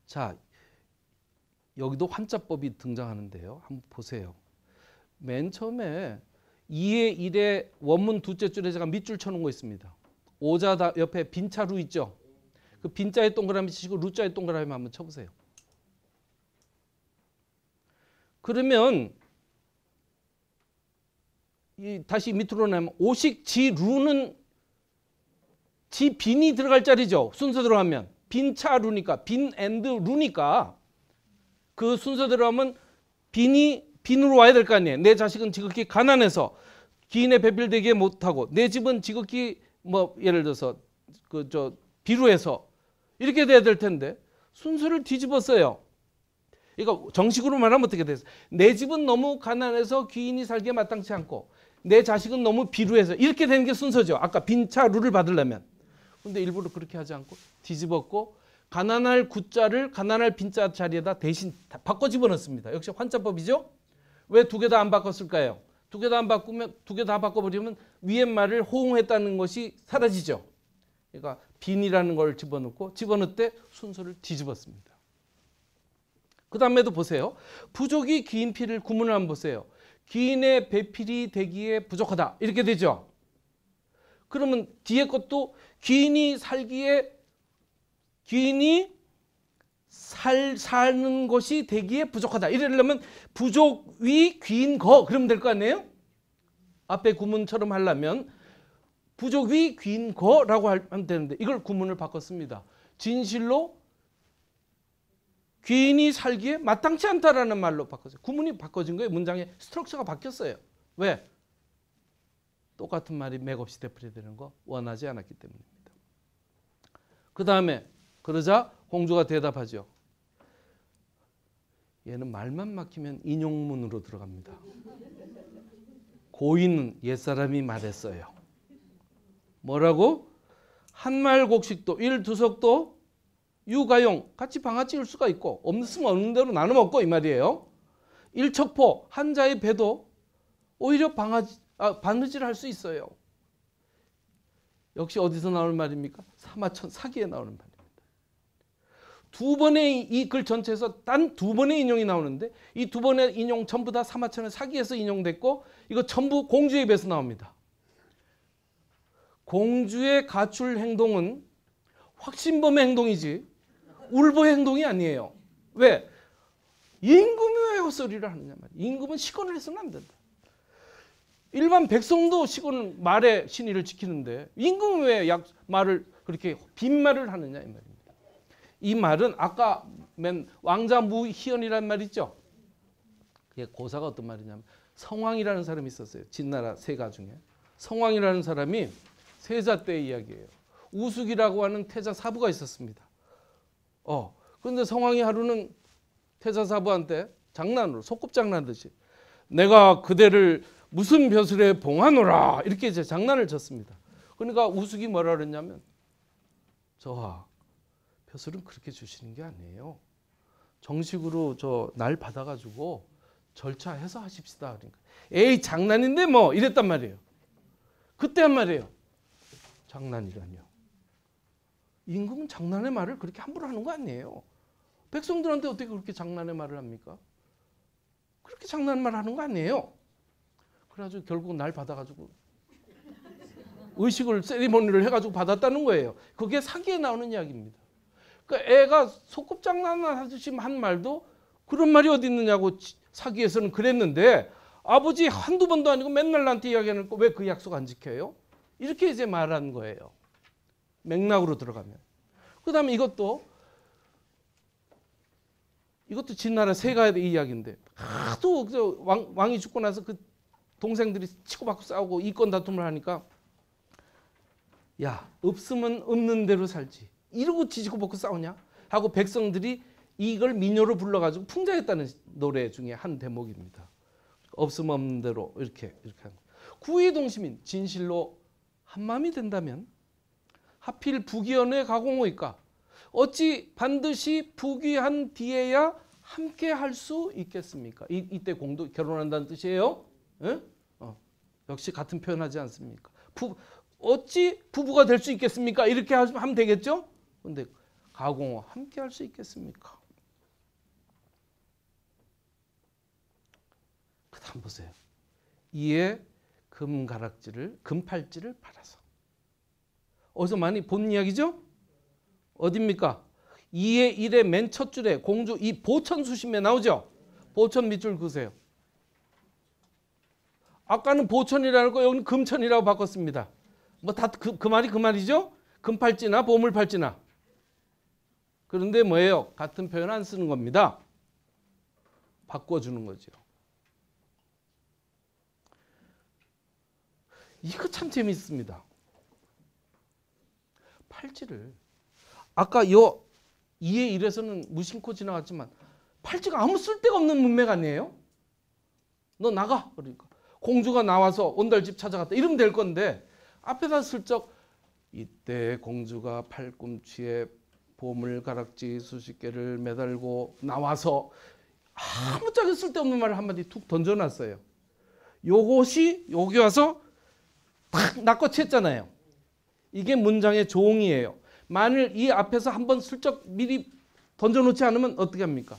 자, 여기도 환자법이 등장하는데요. 한번 보세요. 맨 처음에 2의 1의 원문 두째 줄에 제가 밑줄 쳐놓은 거 있습니다. 오자 옆에 빈자 루 있죠? 그 빈자에 동그라미 치시고 루자에 동그라미 한번 쳐보세요. 그러면 다시 밑으로 내면 오식 지 루는 지 빈이 들어갈 자리죠. 순서대로 하면 빈차 루니까 빈 앤드 루니까 그 순서대로 하면 빈으로 와야 될 거 아니에요. 내 자식은 지극히 가난해서 기인의 배필되게 못하고 내 집은 지극히 뭐 예를 들어서 비루해서 이렇게 돼야 될 텐데 순서를 뒤집었어요. 그러니까 정식으로 말하면 어떻게 돼요? 내 집은 너무 가난해서 귀인이 살기에 마땅치 않고 내 자식은 너무 비루해서 이렇게 되는 게 순서죠. 아까 빈차 루를 받으려면. 근데 일부러 그렇게 하지 않고 뒤집었고 가난할 구자를 가난할 빈자 자리에다 대신 바꿔 집어넣습니다. 역시 환자법이죠. 왜 두 개 다 안 바꿨을까요? 두 개 다 안 바꾸면 두 개 다 바꿔버리면 위에 말을 호응했다는 것이 사라지죠. 그러니까 빈이라는 걸 집어넣을 때 순서를 뒤집었습니다. 그 다음에도 보세요. 부족이 기인필을 구문을 한번 보세요. 기인의 배필이 되기에 부족하다 이렇게 되죠. 그러면 뒤에 것도 기인이 사는 것이 되기에 부족하다. 이러려면 부족위 귀인거 그러면 될 거 아니에요? 앞에 구문처럼 하려면 부족위 귀인거라고 하면 되는데 이걸 구문을 바꿨습니다. 진실로 귀인이 살기에 마땅치 않다라는 말로 바꿨어요. 구문이 바꿔진 거예요. 문장의 스트럭처가 바뀌었어요. 왜? 똑같은 말이 맥없이 되풀이되는 거 원하지 않았기 때문입니다. 그 다음에 그러자 공주가 대답하죠. 얘는 말만 막히면 인용문으로 들어갑니다. 고인은 옛사람이 말했어요. 뭐라고? 한말곡식도 일두석도 유가용 같이 방아 찌울 수가 있고 없으면 없는 대로 나눠 먹고 이 말이에요. 일척포 한자의 배도 오히려 바느질 할 수 있어요. 역시 어디서 나오는 말입니까? 사마천 사기에 나오는 말입니다. 두 번의 이 글 전체에서 단 두 번의 인용이 나오는데 이 두 번의 인용 전부 다 사마천의 사기에서 인용됐고 이거 전부 공주의 입에서 나옵니다. 공주의 가출 행동은 확신범의 행동이지 울보의 행동이 아니에요. 왜? 임금이 왜 헛소리를 하느냐 말이야. 임금은 시건을 해서는 안 된다. 일반 백성도 시건 말의 신의를 지키는데 임금은 왜 말을 그렇게 빈말을 하느냐 이 말입니다. 이 말은 아까 맨 왕자 무희연이라는 말 있죠. 그게 고사가 어떤 말이냐면 성왕이라는 사람이 있었어요. 진나라 세가 중에. 성왕이라는 사람이 세자 때의 이야기예요. 우숙이라고 하는 태자 사부가 있었습니다. 그런데 성왕이 하루는 태자 사부한테 장난으로 소꿉장난듯이 내가 그대를 무슨 벼슬에 봉하노라 이렇게 이제 장난을 쳤습니다. 그러니까 우숙이 뭐라 그랬냐면 저하 벼슬은 그렇게 주시는 게 아니에요. 정식으로 저 날 받아가지고 절차해서 하십시다. 그러니까 에이 장난인데 뭐 이랬단 말이에요. 그때 한 말이에요. 장난이라뇨. 임금은 장난의 말을 그렇게 함부로 하는 거 아니에요. 백성들한테 어떻게 그렇게 장난의 말을 합니까? 그렇게 장난의 말을 하는 거 아니에요. 그래가지고 결국 날 받아가지고 의식을 세리머니를 해가지고 받았다는 거예요. 그게 사기에 나오는 이야기입니다. 그러니까 애가 소꿉장난을 하듯이 한 말도 그런 말이 어디 있느냐고 사기에서는 그랬는데 아버지 한두 번도 아니고 맨날 나한테 이야기하는 거 왜 그 약속 안 지켜요? 이렇게 이제 말한 거예요. 맥락으로 들어가면. 그 다음에 이것도 진나라 세가의 이야기인데 하도 왕이 죽고 나서 그 동생들이 치고받고 싸우고 이권 다툼을 하니까 야 없으면 없는 대로 살지 이러고 지지고받고 싸우냐 하고 백성들이 이걸 민요로 불러가지고 풍자했다는 노래 중에 한 대목입니다. 없으면 없는 대로 이렇게 하는 구의동시민 진실로 한마음이 된다면 하필 부귀연의 가공호일까 어찌 반드시 부귀한 뒤에야 함께 할 수 있겠습니까? 이때 공도 결혼한다는 뜻이에요. 예? 역시 같은 표현하지 않습니까? 어찌 부부가 될 수 있겠습니까? 이렇게 하면 되겠죠? 그런데 가공호 함께 할 수 있겠습니까? 그 다음 보세요. 이에 금팔찌를 팔아서. 어디서 많이 본 이야기죠? 어딥니까? 2의 1의 맨 첫 줄에 공주 이 보천 수심에 나오죠? 보천 밑줄 그으세요. 아까는 보천이라고 거 여기는 금천이라고 바꿨습니다. 뭐 다 그 말이 그 말이죠? 금팔찌나 보물팔찌나. 그런데 뭐예요? 같은 표현 안 쓰는 겁니다. 바꿔주는 거죠. 이거 참 재미있습니다. 팔찌를 아까 요 2의 1에서는 무심코 지나갔지만 팔찌가 아무 쓸데가 없는 문맥 아니에요? 너 나가. 그러니까 공주가 나와서 온달집 찾아갔다 이러면 될 건데 앞에다 슬쩍 이때 공주가 팔꿈치에 보물가락지 수십 개를 매달고 나와서 아무짝에 쓸데없는 말을 한마디 툭 던져놨어요. 요것이 여기 와서 탁 낚아챘잖아요. 이게 문장의 조응이에요. 만일 이 앞에서 한번 슬쩍 미리 던져놓지 않으면 어떻게 합니까?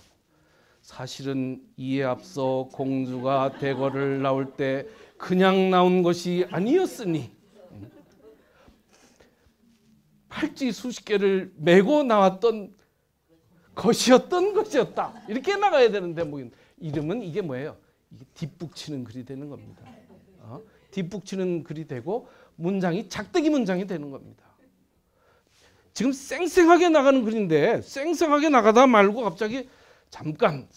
사실은 이에 앞서 공주가 대궐을 나올 때 그냥 나온 것이 아니었으니 팔찌 수십 개를 메고 나왔던 것이었다. 이렇게 나가야 되는데 뭐 이름은 이게 뭐예요? 이게 뒷북치는 글이 되는 겁니다. 뒷북치는 글이 되고 문장이 작대기 문장이 되는 겁니다. 지금 쌩쌩하게 나가는 글인데 쌩쌩하게 나가다 말고 갑자기 잠깐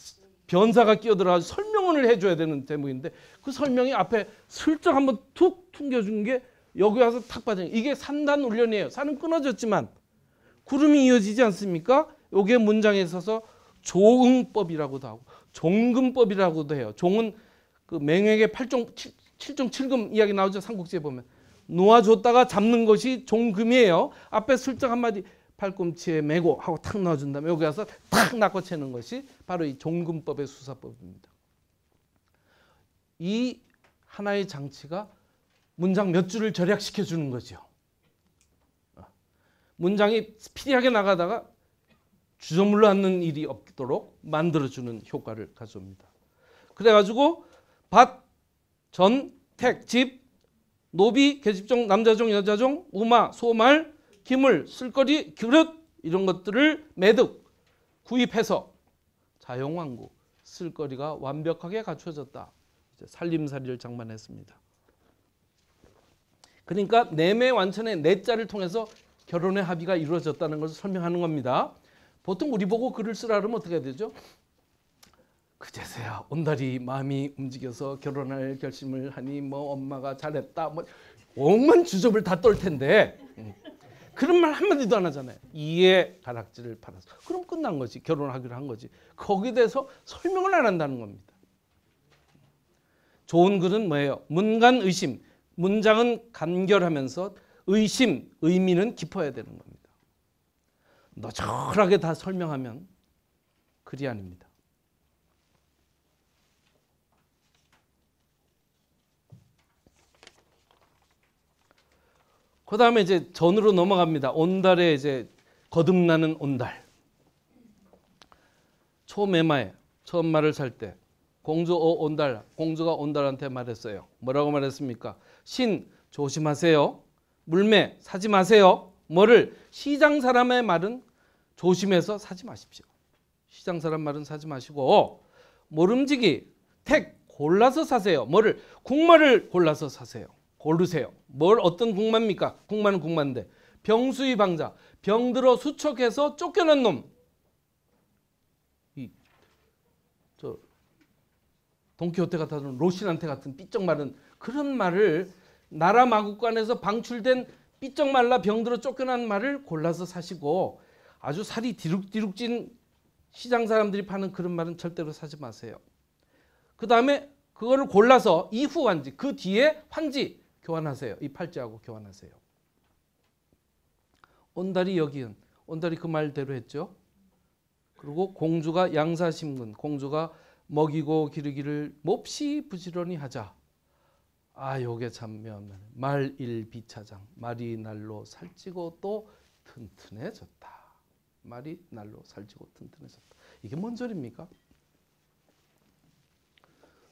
변사가 끼어들어 설명을 해줘야 되는 대목인데 그 설명이 앞에 슬쩍 한번 툭 퉁겨준 게 여기 와서 탁 빠져. 이게 산단 훈련이에요. 산은 끊어졌지만 구름이 이어지지 않습니까? 요게 문장에 있어서 조응법이라고도 하고 종금법이라고도 해요. 종은 그 맹획의 8종 7종 7금 이야기 나오죠. 삼국지에 보면 놓아줬다가 잡는 것이 종금이에요. 앞에 슬쩍 한마디 팔꿈치에 메고 하고 탁 넣어준 다음에 여기 와서 탁 낚아채는 것이 바로 이 종금법의 수사법입니다. 이 하나의 장치가 문장 몇 줄을 절약시켜 주는 거죠. 문장이 스피디하게 나가다가 주저물러 앉는 일이 없도록 만들어주는 효과를 가져옵니다. 그래가지고 밭, 전, 택, 집, 노비, 계집종, 남자종, 여자종, 우마, 소말, 기물, 쓸거리, 그릇 이런 것들을 매득, 구입해서 자용왕구, 쓸거리가 완벽하게 갖춰졌다. 이제 살림살이를 장만했습니다. 그러니까 내매 완천의 내자를 통해서 결혼의 합의가 이루어졌다는 것을 설명하는 겁니다. 보통 우리 보고 글을 쓰라 그러면 어떻게 해야 되죠? 그제서야 온달이 마음이 움직여서 결혼할 결심을 하니 뭐 엄마가 잘했다 뭐 온갖 주접을 다 떨 텐데 그런 말 한마디도 안 하잖아요. 이에 가락지를 팔아서. 그럼 끝난 거지. 결혼하기로 한 거지. 거기에 대해서 설명을 안 한다는 겁니다. 좋은 글은 뭐예요? 문간의심. 문장은 간결하면서 의심, 의미는 깊어야 되는 겁니다. 너절하게 다 설명하면 글이 아닙니다. 그 다음에 이제 전으로 넘어갑니다. 온달에 이제 거듭나는 온달. 초매마에 처음 말을 살 때 공주 온달, 공주가 온달한테 말했어요. 뭐라고 말했습니까? 신 조심하세요. 물매 사지 마세요. 뭐를? 시장 사람의 말은 조심해서 사지 마십시오. 시장 사람 말은 사지 마시고 모름지기 택 골라서 사세요. 뭐를? 국마를 골라서 사세요. 고르세요. 뭘 어떤 국마입니까? 국마는 국마인데 병수의 방자 병들어 수척해서 쫓겨난 놈. 저 돈키호테 같은 로신한테 같은 삐쩍 마른 그런 말을 나라 마국간에서 방출된 삐쩍 말라 병들어 쫓겨난 말을 골라서 사시고 아주 살이 디룩디룩 찐 시장 사람들이 파는 그런 말은 절대로 사지 마세요. 그 다음에 그거를 골라서 이후 환지 그 뒤에 환지 교환하세요. 이 팔찌하고 교환하세요. 온달이 여기은 온달이 그 말대로 했죠. 그리고 공주가 양사심근 공주가 먹이고 기르기를 몹시 부지런히 하자. 아 요게 참 말일비차장 말이 날로 살찌고 또 튼튼해졌다. 말이 날로 살찌고 튼튼해졌다. 이게 뭔 소리입니까?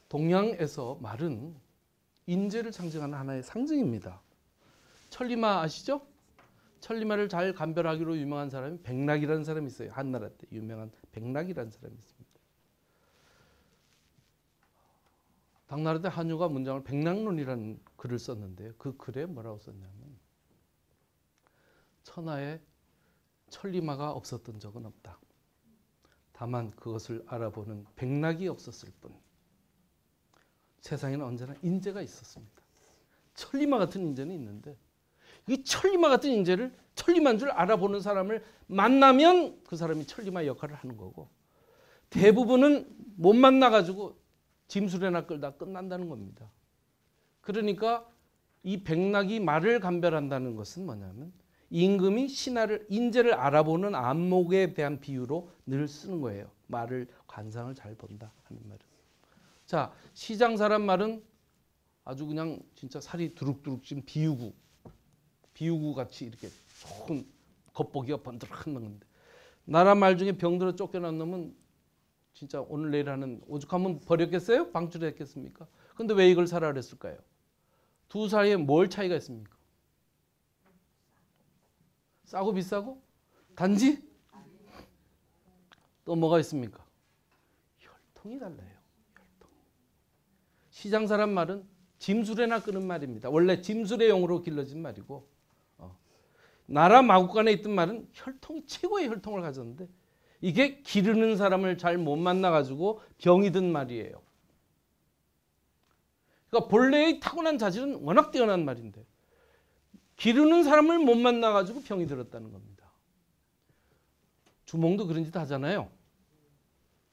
동양에서 말은 인재를 상징하는 하나의 상징입니다. 천리마 아시죠? 천리마를 잘 감별하기로 유명한 사람이 백락이라는 사람이 있어요. 한나라 때 유명한 백락이라는 사람이 있습니다. 당나라 때 한유가 문장을 백락론이라는 글을 썼는데요. 그 글에 뭐라고 썼냐면 천하에 천리마가 없었던 적은 없다. 다만 그것을 알아보는 백락이 없었을 뿐. 세상에는 언제나 인재가 있었습니다. 천리마 같은 인재는 있는데 이 천리마 같은 인재를 천리마인 줄 알아보는 사람을 만나면 그 사람이 천리마 역할을 하는 거고 대부분은 못 만나가지고 짐수레나 끌다 끝난다는 겁니다. 그러니까 이 백락이 말을 감별한다는 것은 뭐냐면 임금이 신하를 인재를 알아보는 안목에 대한 비유로 늘 쓰는 거예요. 말을 관상을 잘 본다 하는 말은. 자 시장 사람 말은 아주 그냥 진짜 살이 두룩두룩 찐 비우구 같이 이렇게 좋은 겉보기가 번들어한 건데 나라 말 중에 병들어 쫓겨난 놈은 진짜 오늘 내일 하는 오죽하면 버렸겠어요? 방출했겠습니까? 근데 왜 이걸 사라 그랬을까요? 두 사이에 뭘 차이가 있습니까? 싸고 비싸고? 단지? 또 뭐가 있습니까? 혈통이 달라요. 혈통. 시장 사람 말은 짐수레나 끄는 말입니다. 원래 짐수레용으로 길러진 말이고 나라 마국간에 있던 말은 혈통이 최고의 혈통을 가졌는데 이게 기르는 사람을 잘 못 만나가지고 병이 든 말이에요. 그러니까 본래의 타고난 자질은 워낙 뛰어난 말인데 기르는 사람을 못 만나가지고 병이 들었다는 겁니다. 주몽도 그런 짓 하잖아요.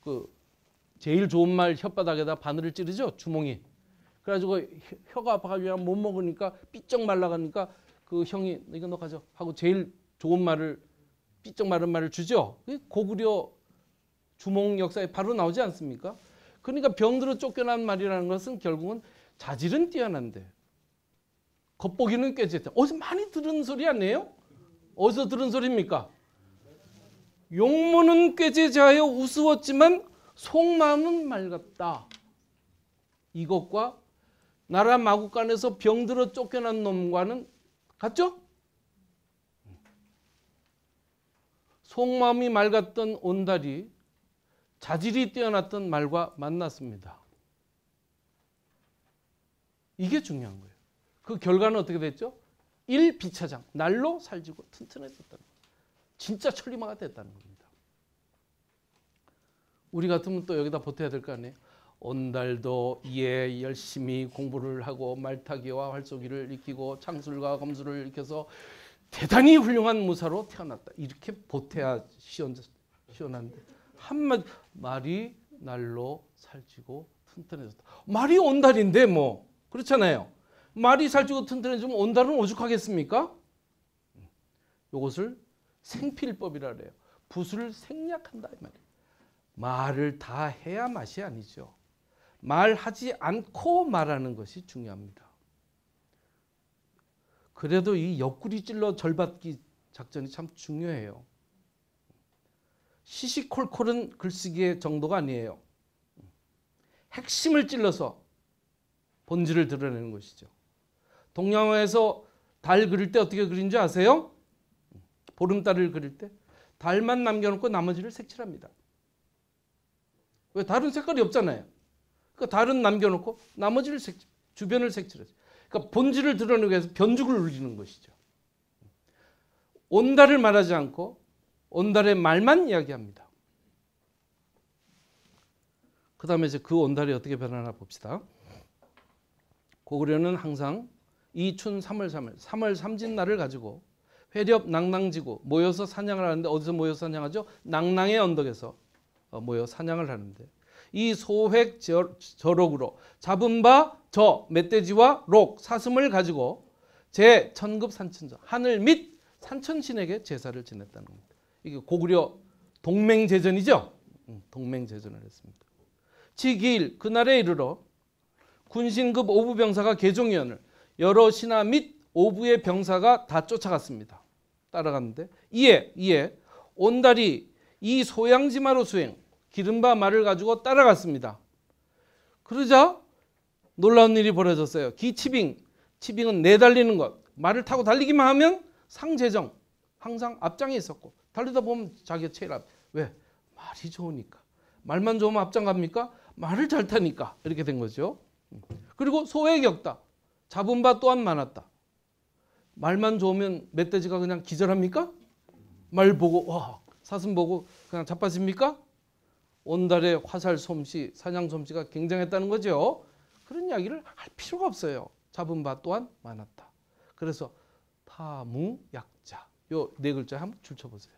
그 제일 좋은 말 혓바닥에다 바늘을 찌르죠, 주몽이. 그래가지고 혀가 아파가지고 못 먹으니까 삐쩍 말라가니까 그 형이 이거 너 가져 하고 제일 좋은 말을 삐쩍 마른 말을 주죠. 고구려 주몽 역사에 바로 나오지 않습니까? 그러니까 병들어 쫓겨난 말이라는 것은 결국은 자질은 뛰어난데 겉보기는 꾀죄다. 어디서 많이 들은 소리 아니에요? 어디서 들은 소리입니까? 용모는 꾀죄자여 우스웠지만 속마음은 맑았다. 이것과 나라 마국간에서 병들어 쫓겨난 놈과는 같죠? 속마음이 맑았던 온달이 자질이 뛰어났던 말과 만났습니다. 이게 중요한 거예요. 그 결과는 어떻게 됐죠? 일비차장, 날로 살지고 튼튼해졌다는 거예요. 진짜 천리마가 됐다는 겁니다. 우리 같으면 또 여기다 보태야 될 거 아니에요? 온달도 이에 열심히 공부를 하고 말타기와 활쏘기를 익히고 창술과 검술을 익혀서 대단히 훌륭한 무사로 태어났다. 이렇게 보태야 시원한데 한마디 말이 날로 살찌고 튼튼해졌다. 말이 온달인데 뭐 그렇잖아요. 말이 살찌고 튼튼해지면 온달은 오죽하겠습니까? 이것을 생필법이라 그래요. 붓을 생략한다 이 말이에요. 말을 다 해야 맛이 아니죠. 말하지 않고 말하는 것이 중요합니다. 그래도 이 옆구리 찔러 절받기 작전이 참 중요해요. 시시콜콜은 글쓰기의 정도가 아니에요. 핵심을 찔러서 본질을 드러내는 것이죠. 동양화에서 달 그릴 때 어떻게 그린지 아세요? 보름달을 그릴 때 달만 남겨놓고 나머지를 색칠합니다. 왜? 다른 색깔이 없잖아요. 그러니까 달은 남겨놓고 나머지를 주변을 색칠하죠. 그러니까 본질을 드러내기 위해서 변죽을 울리는 것이죠. 온달을 말하지 않고 온달의 말만 이야기합니다. 그 다음에 이제 그 온달이 어떻게 변하나 봅시다. 고구려는 항상 이춘 3월 3일 3월 삼진날을 가지고 회렵 낭낭지구 모여서 사냥을 하는데 어디서 모여서 사냥하죠? 낭낭의 언덕에서 모여 사냥을 하는데 이 소획 저록으로 잡은 바 저 멧돼지와 록 사슴을 가지고 제 천급 산천저 하늘 및 산천신에게 제사를 지냈다는 겁니다. 이게 고구려 동맹제전이죠. 동맹제전을 했습니다. 지기일 그날에 이르러 군신급 오부병사가 계종위원을 여러 신하 및 오부의 병사가 다 쫓아갔습니다. 따라갔는데 이에 온달이 이 소양지마로 수행 기른바 말을 가지고 따라갔습니다. 그러자 놀라운 일이 벌어졌어요. 치빙은 내달리는 것. 말을 타고 달리기만 하면 상제정 항상 앞장에 있었고 달리다 보면 자기가 제일 앞. 왜? 말이 좋으니까. 말만 좋으면 앞장 갑니까? 말을 잘 타니까 이렇게 된 거죠. 그리고 소외격다. 잡은 바 또한 많았다. 말만 좋으면 멧돼지가 그냥 기절합니까? 말 보고 와 사슴 보고 그냥 자빠집니까? 온달의 화살 솜씨, 사냥 솜씨가 굉장했다는 거죠. 그런 이야기를 할 필요가 없어요. 잡은 바 또한 많았다. 그래서 타무약자 요 네 글자 한번 줄쳐보세요.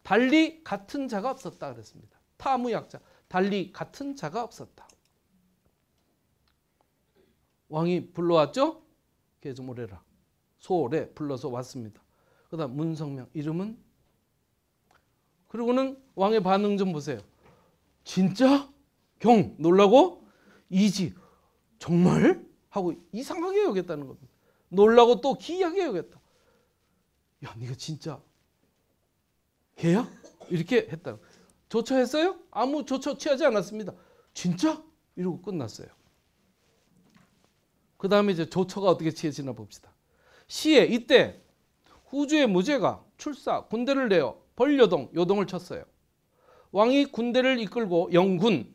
달리 같은 자가 없었다 그랬습니다. 타무약자 달리 같은 자가 없었다. 왕이 불러왔죠? 계속 오래라. 소래 불러서 왔습니다. 그 다음 문성명 이름은? 그리고는 왕의 반응 좀 보세요. 진짜? 경 놀라고? 이지 정말? 하고 이상하게 여겼다는 겁니다. 놀라고 또 기이하게 여겼다. 야 네가 진짜 걔야? 이렇게 했다. 조처했어요? 아무 조처 취하지 않았습니다. 진짜? 이러고 끝났어요. 그 다음에 이제 조처가 어떻게 취해지나 봅시다. 시에 이때 후주의 무제가 출사 군대를 내어 벌요동을 쳤어요. 왕이 군대를 이끌고 영군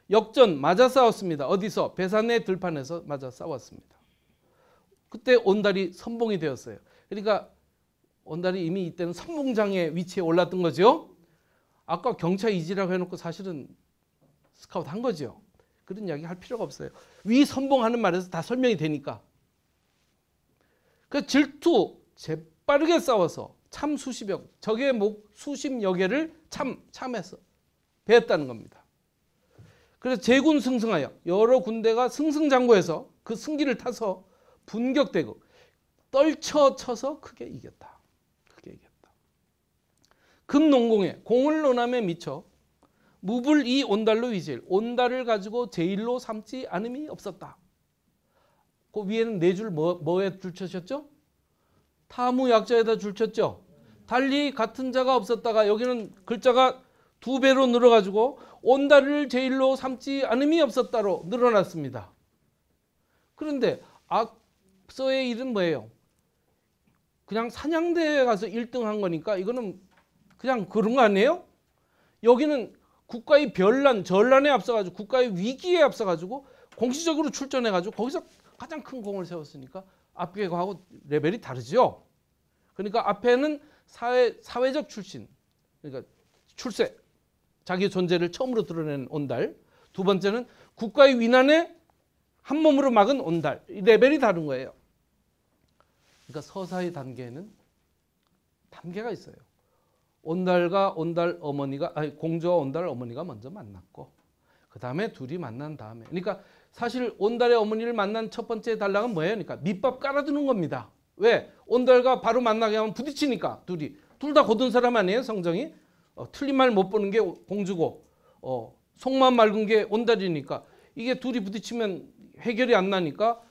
역전 맞아 싸웠습니다. 어디서? 배산의 들판에서 맞아 싸웠습니다. 그때 온달이 선봉이 되었어요. 그러니까 온달이 이미 이때는 선봉장의 위치에 올랐던 거죠. 아까 경차 이지라고 해놓고 사실은 스카우트 한 거죠. 그런 이야기 할 필요가 없어요. 위 선봉하는 말에서 다 설명이 되니까. 그 질투 재빠르게 싸워서 참 수십여 적의 목 수십여 개를 참해서 배웠다는 겁니다. 그래서 제군 승승하여 여러 군대가 승승장구해서 그 승기를 타서 분격되고 떨쳐쳐서 크게 이겼다. 크게 이겼다. 금농공에 공을 논함에 미쳐 무불이 온달로 위질 온달을 가지고 제일로 삼지 않음이 없었다. 그 위에는 네 줄 뭐에 줄 쳤죠? 타무약자에다 줄 쳤죠. 달리 같은 자가 없었다가 여기는 글자가 2배로 늘어가지고 온달을 제일로 삼지 않음이 없었다로 늘어났습니다. 그런데 앞서의 일은 뭐예요? 그냥 사냥대에 가서 1등 한 거니까 이거는 그냥 그런 거 아니에요? 여기는 국가의 변란, 전란에 앞서가지고 국가의 위기에 앞서가지고 공식적으로 출전해가지고 거기서 가장 큰 공을 세웠으니까 앞에 거하고 레벨이 다르죠. 그러니까 앞에는 사회적 출신, 그러니까 출세, 자기 존재를 처음으로 드러낸 온달. 두 번째는 국가의 위난에 한 몸으로 막은 온달. 이 레벨이 다른 거예요. 그러니까 서사의 단계에는 단계가 있어요. 온달과 온달 어머니가 공주와 온달 어머니가 먼저 만났고 그 다음에 둘이 만난 다음에 그러니까 사실 온달의 어머니를 만난 첫 번째 단락은 뭐예요? 그러니까 밑밥 깔아두는 겁니다. 왜? 온달과 바로 만나게 하면 부딪히니까 둘이 둘 다 고든 사람 아니에요? 성정이 틀린 말 못 보는 게 공주고 속만 맑은 게 온달이니까 이게 둘이 부딪히면 해결이 안 나니까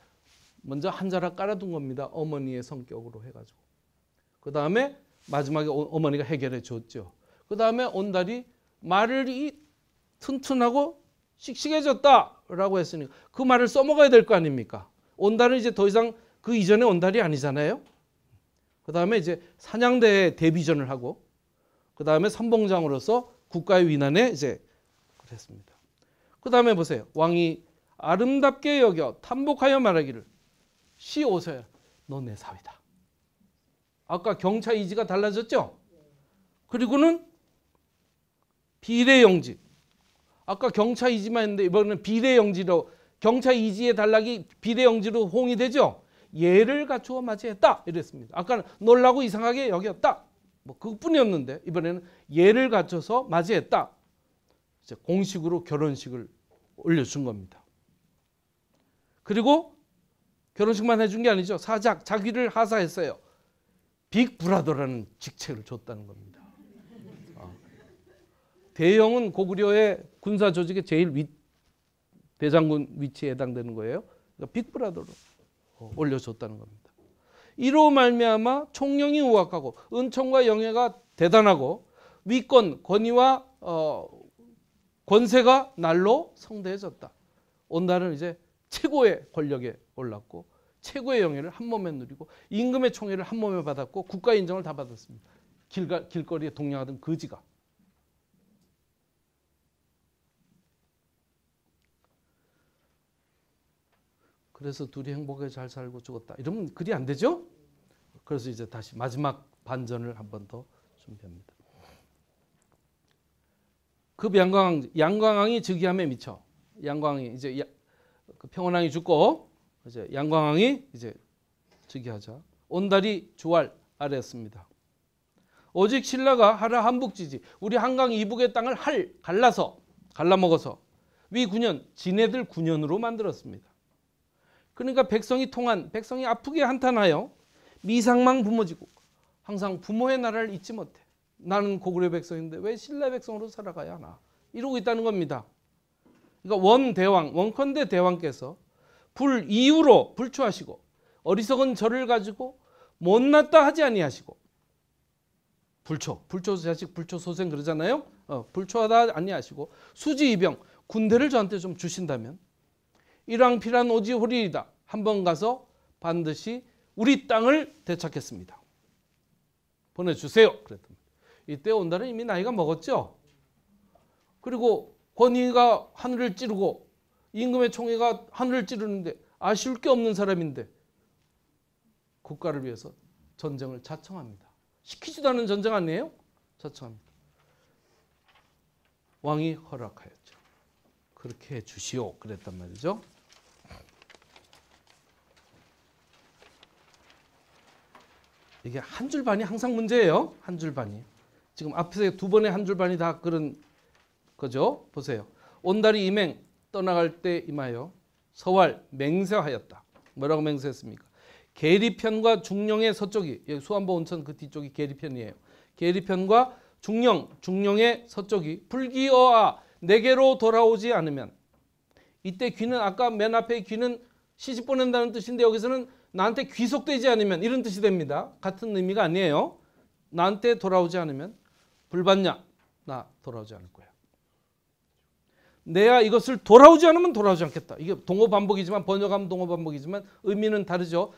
먼저 한 자락 깔아둔 겁니다. 어머니의 성격으로 해가지고 그 다음에 마지막에 어머니가 해결해 줬죠. 그 다음에 온달이 말이 튼튼하고 씩씩해졌다라고 했으니까 그 말을 써먹어야 될 거 아닙니까? 온달은 이제 더 이상 그 이전의 온달이 아니잖아요. 그 다음에 이제 사냥대에 데뷔전을 하고 그 다음에 선봉장으로서 국가의 위난에 이제 그랬습니다. 그 다음에 보세요. 왕이 아름답게 여겨 탐복하여 말하기를 시오서야 너 내 사위다. 아까 경차 이지가 달라졌죠? 그리고는 비례영지. 아까 경차 이지만 했는데 이번에는 비례영지로 경차 이지의 단락이 비례영지로 호응이 되죠? 예를 갖추어 맞이했다 이랬습니다. 아까는 놀라고 이상하게 여겼다. 뭐 그것뿐이었는데 이번에는 예를 갖춰서 맞이했다. 이제 공식으로 결혼식을 올려준 겁니다. 그리고 결혼식만 해준 게 아니죠. 사작 자기를 하사했어요. 빅브라더라는 직책을 줬다는 겁니다. 대영은 고구려의 군사 조직의 제일 대장군 위치에 해당되는 거예요. 그러니까 빅브라더로 올려줬다는 겁니다. 이로 말미암아 총령이 우악하고 은총과 영예가 대단하고 위권, 권위와 권세가 날로 성대해졌다. 온달은 이제 최고의 권력에 올랐고 최고의 영예를 한 몸에 누리고 임금의 총애를 한 몸에 받았고 국가 인정을 다 받았습니다. 길거리에 동냥하던 거지가. 그래서 둘이 행복하게 잘 살고 죽었다. 이러면 글이 안 되죠? 그래서 이제 다시 마지막 반전을 한 번 더 준비합니다. 그 양광왕이 즉위함에 미쳐 양광왕이 이제 그 평원왕이 죽고 이제 양광왕이 이제 즉위하자 온달이 주활 아래였습니다. 오직 신라가 하라 한북지지 우리 한강 이북의 땅을 갈라먹어서 위 9년 지네들 9년으로 만들었습니다. 그러니까 백성이 통한 백성이 아프게 한탄하여 미상망 부모지고 항상 부모의 나라를 잊지 못해. 나는 고구려 백성인데 왜 신라 백성으로 살아가야 하나 이러고 있다는 겁니다. 그러니까 원컨대 대왕께서 불이유로 불초하시고 어리석은 저를 가지고 못났다 하지 아니하시고 불초자식 불초소생 그러잖아요. 불초하다 아니하시고 수지이병 군대를 저한테 좀 주신다면 일왕필한 오지 호리이다. 한번 가서 반드시 우리 땅을 되찾겠습니다. 보내주세요. 그랬더니 이때 온달은 이미 나이가 먹었죠. 그리고 권위가 하늘을 찌르고 임금의 총애가 하늘을 찌르는데 아쉬울 게 없는 사람인데 국가를 위해서 전쟁을 자청합니다. 시키지도 않은 전쟁 아니에요? 자청합니다. 왕이 허락하였죠. 그렇게 해 주시오 그랬단 말이죠. 이게 한 줄 반이 항상 문제예요. 한 줄 반이. 지금 앞에서 두 번의 한 줄 반이 다 그런 거죠. 보세요. 온달이 이맹 떠나갈 때 임하여 서왈 맹세하였다. 뭐라고 맹세했습니까? 계리편과 중령의 서쪽이, 여기 수안보 온천 그 뒤쪽이 계리편이에요. 계리편과 중령의 서쪽이 불기어아 내게로 돌아오지 않으면, 이때 귀는 아까 맨 앞에 귀는 시집 보낸다는 뜻인데 여기서는 나한테 귀속되지 않으면 이런 뜻이 됩니다. 같은 의미가 아니에요. 나한테 돌아오지 않으면 불받냐? 나 돌아오지 않을 거야. 내가 이것을 돌아오지 않으면 돌아오지 않겠다. 이게 동어 반복이지만, 번역하면 동어 반복이지만 의미는 다르죠.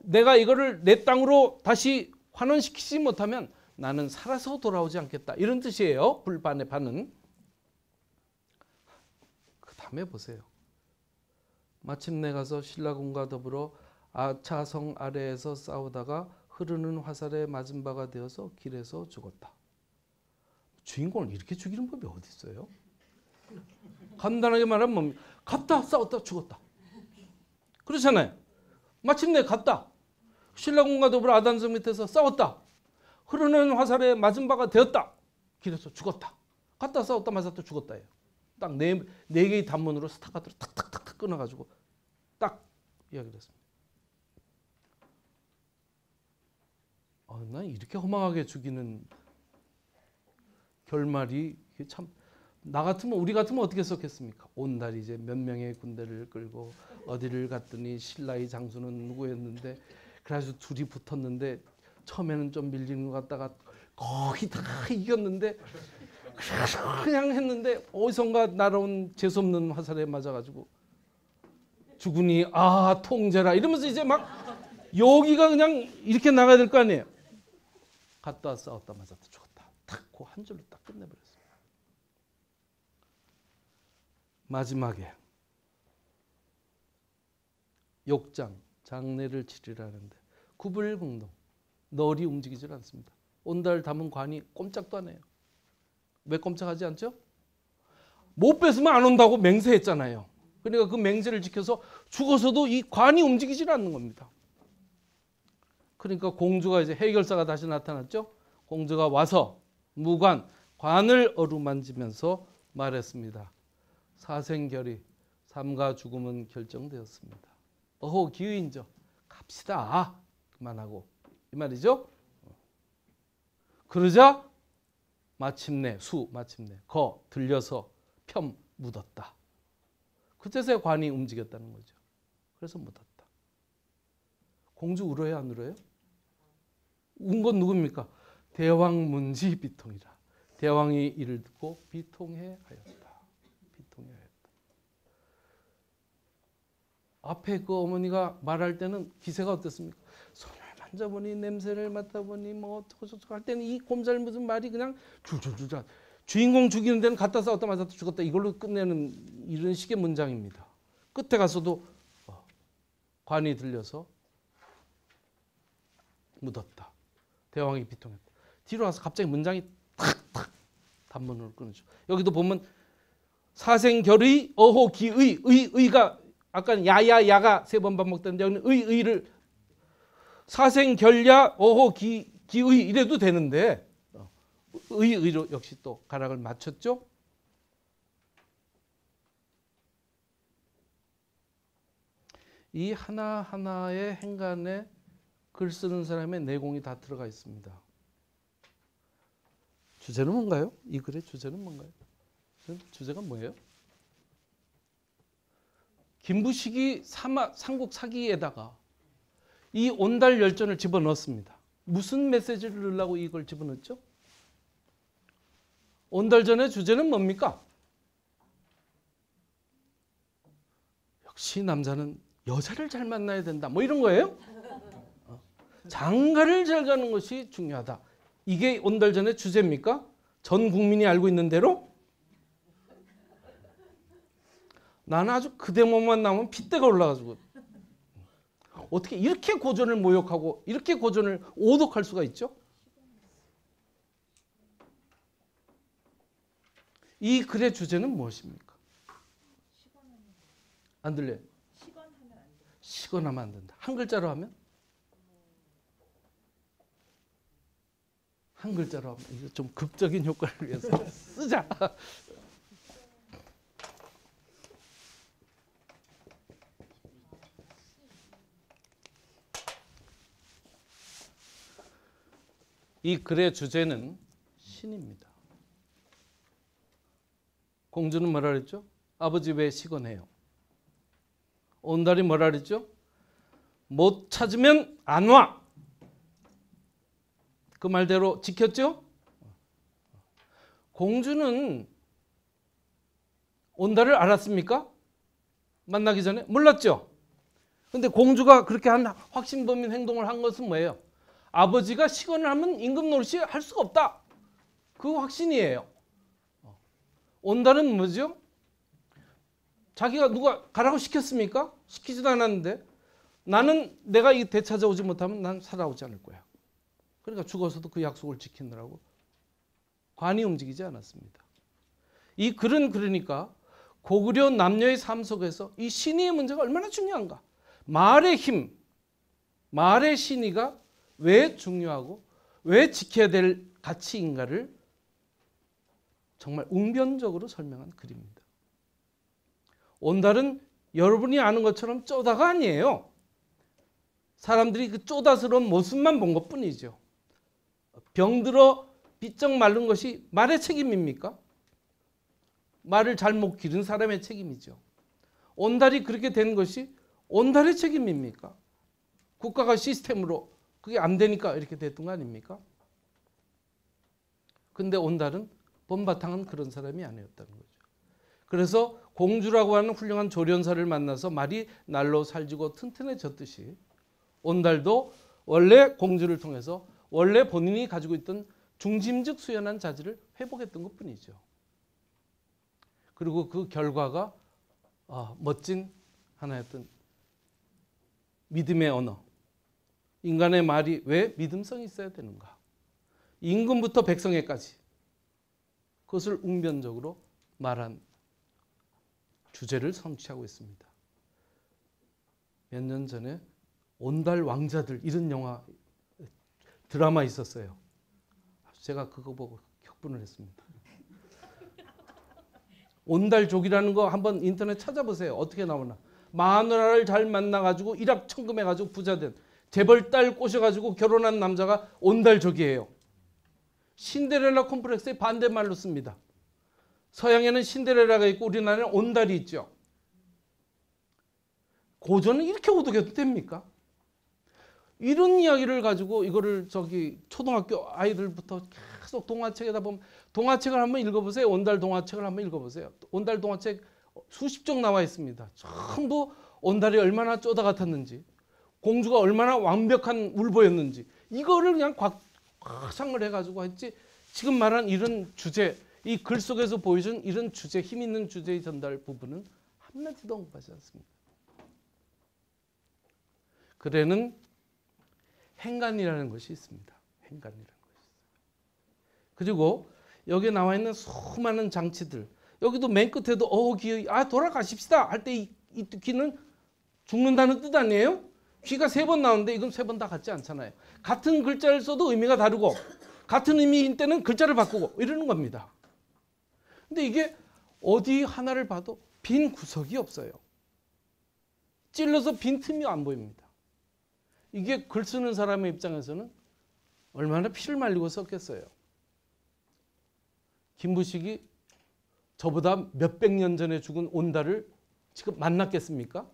내가 이거를 내 땅으로 다시 환원시키지 못하면 나는 살아서 돌아오지 않겠다. 이런 뜻이에요. 불반의 반은. 그 다음에 보세요. 마침내 가서 신라군과 더불어 아차성 아래에서 싸우다가 흐르는 화살에 맞은 바가 되어서 길에서 죽었다. 주인공을 이렇게 죽이는 법이 어디 있어요? 간단하게 말하면 뭡니까? 갔다 싸웠다 죽었다. 그렇잖아요. 마침내 갔다. 신라군과 더불어 아단성 밑에서 싸웠다. 흐르는 화살에 맞은 바가 되었다. 길에서 죽었다. 갔다 싸웠다 맞았다 죽었다예요. 딱 네 개의 단문으로 스타카토로 탁탁탁탁 끊어가지고 딱 이야기를 했습니다. 난 이렇게 허망하게 죽이는 결말이 참, 나 같으면, 우리 같으면 어떻게 썼겠습니까? 온달이 이제 몇 명의 군대를 끌고 어디를 갔더니 신라의 장수는 누구였는데, 그래가지고 둘이 붙었는데 처음에는 좀 밀리는 것 같다가 거의 다 이겼는데 그냥 했는데 어디선가 날아온 재수없는 화살에 맞아가지고 죽으니 아 통제라 이러면서 이제 막 여기가 그냥 이렇게 나가야 될 거 아니에요. 갔다 싸웠다 맞았다 죽었다. 딱 그 한 줄로 딱 끝내버렸습니다. 마지막에 욕장 장례를 치르라는데 구불궁동 널이 움직이질 않습니다. 온달 담은 관이 꼼짝도 안 해요. 왜 꼼짝하지 않죠? 못 뺏으면 안 온다고 맹세했잖아요. 그러니까 그 맹세를 지켜서 죽어서도 이 관이 움직이질 않는 겁니다. 그러니까 공주가 이제 해결사가 다시 나타났죠. 공주가 와서 무관 관을 어루만지면서 말했습니다. 사생결의 삶과 죽음은 결정되었습니다. 어호 기의인저 갑시다. 그만하고 이 말이죠. 그러자 마침내 거 들려서 편 묻었다. 그때서야 관이 움직였다는 거죠. 그래서 묻었다. 공주 울어요 안 울어요? 운 건 누굽니까? 대왕문지 비통이라. 대왕이 이를 듣고 비통해하였다. 앞에 그 어머니가 말할 때는 기세가 어땠습니까? 손을 만져보니 냄새를 맡아보니 뭐 어쩌고 할 때는 이 곰살 무슨 말이 그냥 줄줄줄 주인공 죽이는 데는 갔다 싸웠다 맞았다 죽었다 이걸로 끝내는 이런 식의 문장입니다. 끝에 가서도 관이 들려서 묻었다. 대왕이 비통했다. 뒤로 와서 갑자기 문장이 탁탁 단문으로 끊어져. 여기도 보면 사생결의 어호 기의 의가 아까는 야가 세 번 반복되는데 여기는 의를 사생결야 어호 기의 이래도 되는데 의로 역시 또 가락을 맞췄죠. 이 하나하나의 행간에 글 쓰는 사람의 내공이 다 들어가 있습니다. 주제는 뭔가요? 이 글의 주제는 뭔가요? 주제가 뭐예요? 김부식이 삼국 사기에다가 이 온달 열전을 집어넣었습니다. 무슨 메시지를 넣으려고 이걸 집어넣었죠? 온달전의 주제는 뭡니까? 역시 남자는 여자를 잘 만나야 된다. 뭐 이런 거예요? 장가를 잘 가는 것이 중요하다. 이게 온달전의 주제입니까? 전 국민이 알고 있는 대로? 나는 아주 그 대목만 나오면 핏대가 올라가지고 어떻게 이렇게 고전을 모욕하고 이렇게 고전을 오독할 수가 있죠? 이 글의 주제는 무엇입니까? 안 들려요? 시건하면 안 된다. 한 글자로 하면? 한 글자로 하면 이거 좀 극적인 효과를 위해서 쓰자. 이 글의 주제는 신입니다. 공주는 뭐라 그랬죠? 아버지 왜 시건해요? 온달이 뭐라 그랬죠? 못 찾으면 안 와. 그 말대로 지켰죠? 공주는 온달을 알았습니까? 만나기 전에? 몰랐죠? 근데 공주가 그렇게 한 확신범인 행동을 한 것은 뭐예요? 아버지가 시건을 하면 임금 노릇이 할 수가 없다. 그 확신이에요. 온달은 뭐죠? 자기가 누가 가라고 시켰습니까? 시키지도 않았는데 나는 내가 이 되찾아오지 못하면 난 살아오지 않을 거야. 그러니까 죽어서도 그 약속을 지키느라고 관이 움직이지 않았습니다. 이 글은 그러니까 고구려 남녀의 삶 속에서 이 신의의 문제가 얼마나 중요한가. 말의 힘, 말의 신의가 왜 중요하고 왜 지켜야 될 가치인가를 정말 웅변적으로 설명한 글입니다. 온달은 여러분이 아는 것처럼 쪼다가 아니에요. 사람들이 그 쪼다스러운 모습만 본 것뿐이죠. 병들어 비쩍 마른 것이 말의 책임입니까? 말을 잘못 기른 사람의 책임이죠. 온달이 그렇게 된 것이 온달의 책임입니까? 국가가 시스템으로 그게 안 되니까 이렇게 됐던 거 아닙니까? 근데 온달은 본바탕은 그런 사람이 아니었다는 거죠. 그래서 공주라고 하는 훌륭한 조련사를 만나서 말이 날로 살지고 튼튼해졌듯이 온달도 원래 공주를 통해서 원래 본인이 가지고 있던 중심적 수연한 자질을 회복했던 것뿐이죠. 그리고 그 결과가 멋진 하나였던 믿음의 언어. 인간의 말이 왜 믿음성이 있어야 되는가? 임금부터 백성에까지 그것을 웅변적으로 말한 주제를 성취하고 있습니다. 몇 년 전에 온달 왕자들 이런 영화 드라마 있었어요. 제가 그거 보고 격분을 했습니다. 온달족이라는 거 한번 인터넷 찾아보세요. 어떻게 나오나. 마누라를 잘 만나가지고 일확천금해가지고 부자된 재벌딸 꼬셔가지고 결혼한 남자가 온달족이에요. 신데렐라 콤플렉스의 반대말로 씁니다. 서양에는 신데렐라가 있고 우리나라에는 온달이 있죠. 고전은 이렇게 오독해도 됩니까? 이런 이야기를 가지고 이거를 초등학교 아이들부터 계속 동화책에다 보면 동화책을 한번 읽어보세요. 온달 동화책을 한번 읽어보세요. 온달 동화책 수십 쪽 나와 있습니다. 전부 온달이 얼마나 쪼다 같았는지 공주가 얼마나 완벽한 울보였는지 이거를 그냥 과장을 해가지고 했지 지금 말한 이런 주제 이 글 속에서 보여준 이런 주제 힘 있는 주제의 전달 부분은 한마디도 언급하지 않습니다. 글에는 행간이라는 것이 있습니다. 행간이라는 것이 있어요. 그리고 여기에 나와 있는 수많은 장치들 여기도 맨 끝에도 귀 돌아가십시다 할 때 이 귀는 죽는다는 뜻 아니에요? 귀가 3번 나오는데 이건 3번 다 같지 않잖아요. 같은 글자를 써도 의미가 다르고 같은 의미인 때는 글자를 바꾸고 이러는 겁니다. 근데 이게 어디 하나를 봐도 빈 구석이 없어요. 찔러서 빈 틈이 안 보입니다. 이게 글 쓰는 사람의 입장에서는 얼마나 피를 말리고 썼겠어요. 김부식이 저보다 몇백 년 전에 죽은 온달을 지금 만났겠습니까?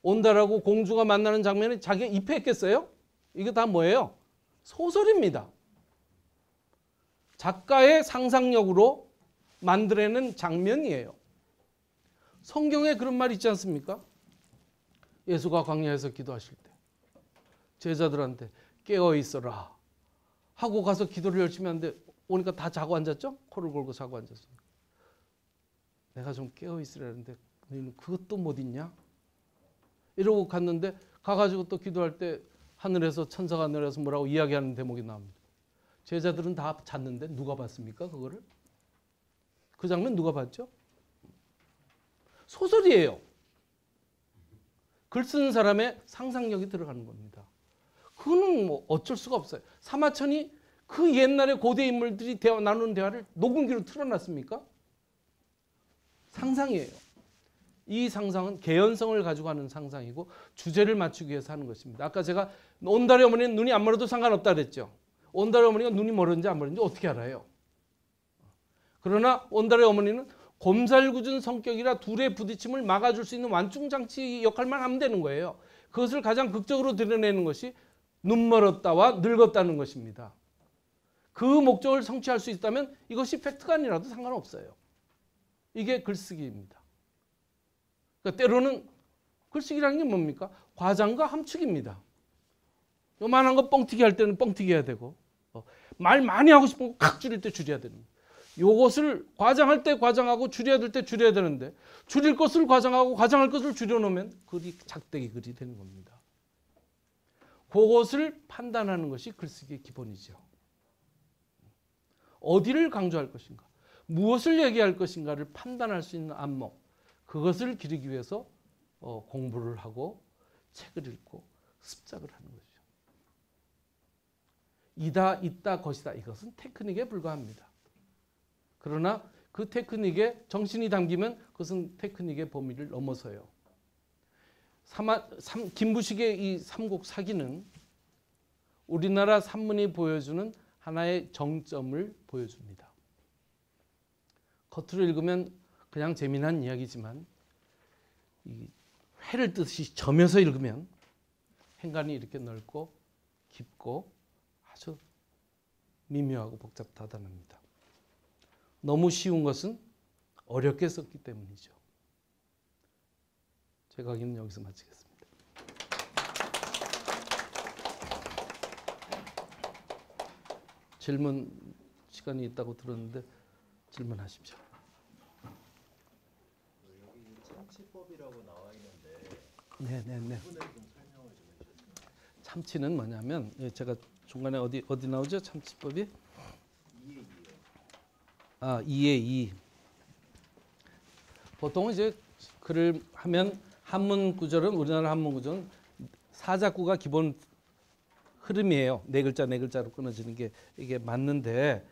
온달하고 공주가 만나는 장면에 자기가 입회했겠어요? 이게 다 뭐예요? 소설입니다. 작가의 상상력으로 만들어낸 장면이에요. 성경에 그런 말 있지 않습니까? 예수가 광야에서 기도하실 때 제자들한테 깨어 있어라 하고 가서 기도를 열심히 하는데 오니까 다 자고 앉았죠? 코를 골고 자고 앉았어요. 내가 좀 깨어 있으라는데 너희는 그것도 못 있냐? 이러고 갔는데 가가지고 또 기도할 때 하늘에서 천사가 내려서 뭐라고 이야기하는 대목이 나옵니다. 제자들은 다 잤는데 누가 봤습니까? 그거를? 그 장면 누가 봤죠? 소설이에요. 글 쓰는 사람의 상상력이 들어가는 겁니다. 그거는 뭐 어쩔 수가 없어요. 사마천이 그 옛날에 고대 인물들이 나누는 대화를 녹음기로 틀어놨습니까? 상상이에요. 이 상상은 개연성을 가지고 하는 상상이고 주제를 맞추기 위해서 하는 것입니다. 아까 제가 온달의 어머니는 눈이 안 멀어도 상관없다 그랬죠. 온달의 어머니가 눈이 멀었는지 안 멀었는지 어떻게 알아요? 그러나 온달의 어머니는 곰살궂은 성격이라 둘의 부딪힘을 막아줄 수 있는 완충장치 역할만 하면 되는 거예요. 그것을 가장 극적으로 드러내는 것이 눈 멀었다와 늙었다는 것입니다. 그 목적을 성취할 수 있다면 이것이 팩트가 아니라도 상관없어요. 이게 글쓰기입니다. 그러니까 때로는 글쓰기라는 게 뭡니까? 과장과 함축입니다. 요만한 거 뻥튀기 할 때는 뻥튀기 해야 되고 말 많이 하고 싶은 거 칵 줄일 때 줄여야 되는 거예요. 요것을 과장할 때 과장하고 줄여야 될 때 줄여야 되는데 줄일 것을 과장하고 과장할 것을 줄여놓으면 글이 작대기 글이 되는 겁니다. 그것을 판단하는 것이 글쓰기의 기본이죠. 어디를 강조할 것인가, 무엇을 얘기할 것인가를 판단할 수 있는 안목, 그것을 기르기 위해서 공부를 하고 책을 읽고 습작을 하는 거죠. 이다, 있다, 것이다, 이것은 테크닉에 불과합니다. 그러나 그 테크닉에 정신이 담기면 그것은 테크닉의 범위를 넘어서요. 김부식의 이 삼국사기는 우리나라 산문이 보여주는 하나의 정점을 보여줍니다. 겉으로 읽으면 그냥 재미난 이야기지만 이 회를 뜨듯이 점여서 읽으면 행간이 이렇게 넓고 깊고 아주 미묘하고 복잡하답니다. 너무 쉬운 것은 어렵게 썼기 때문이죠. 제 강의는 여기서 마치겠습니다. 질문 시간이 있다고 들었는데 질문하십시오. 여기 참치법이라고 나와 있는데 네네네. 부분을 좀 설명을 좀 해주세요. 참치는 뭐냐면 제가 중간에 어디 나오죠? 참치법이 2에 2요. 2에 2. 보통 이제 글을 하면 한문 구절은 우리나라 한문 구절은 사자구가 기본 흐름이에요. 네 글자 네 글자로 끊어지는 게 이게 맞는데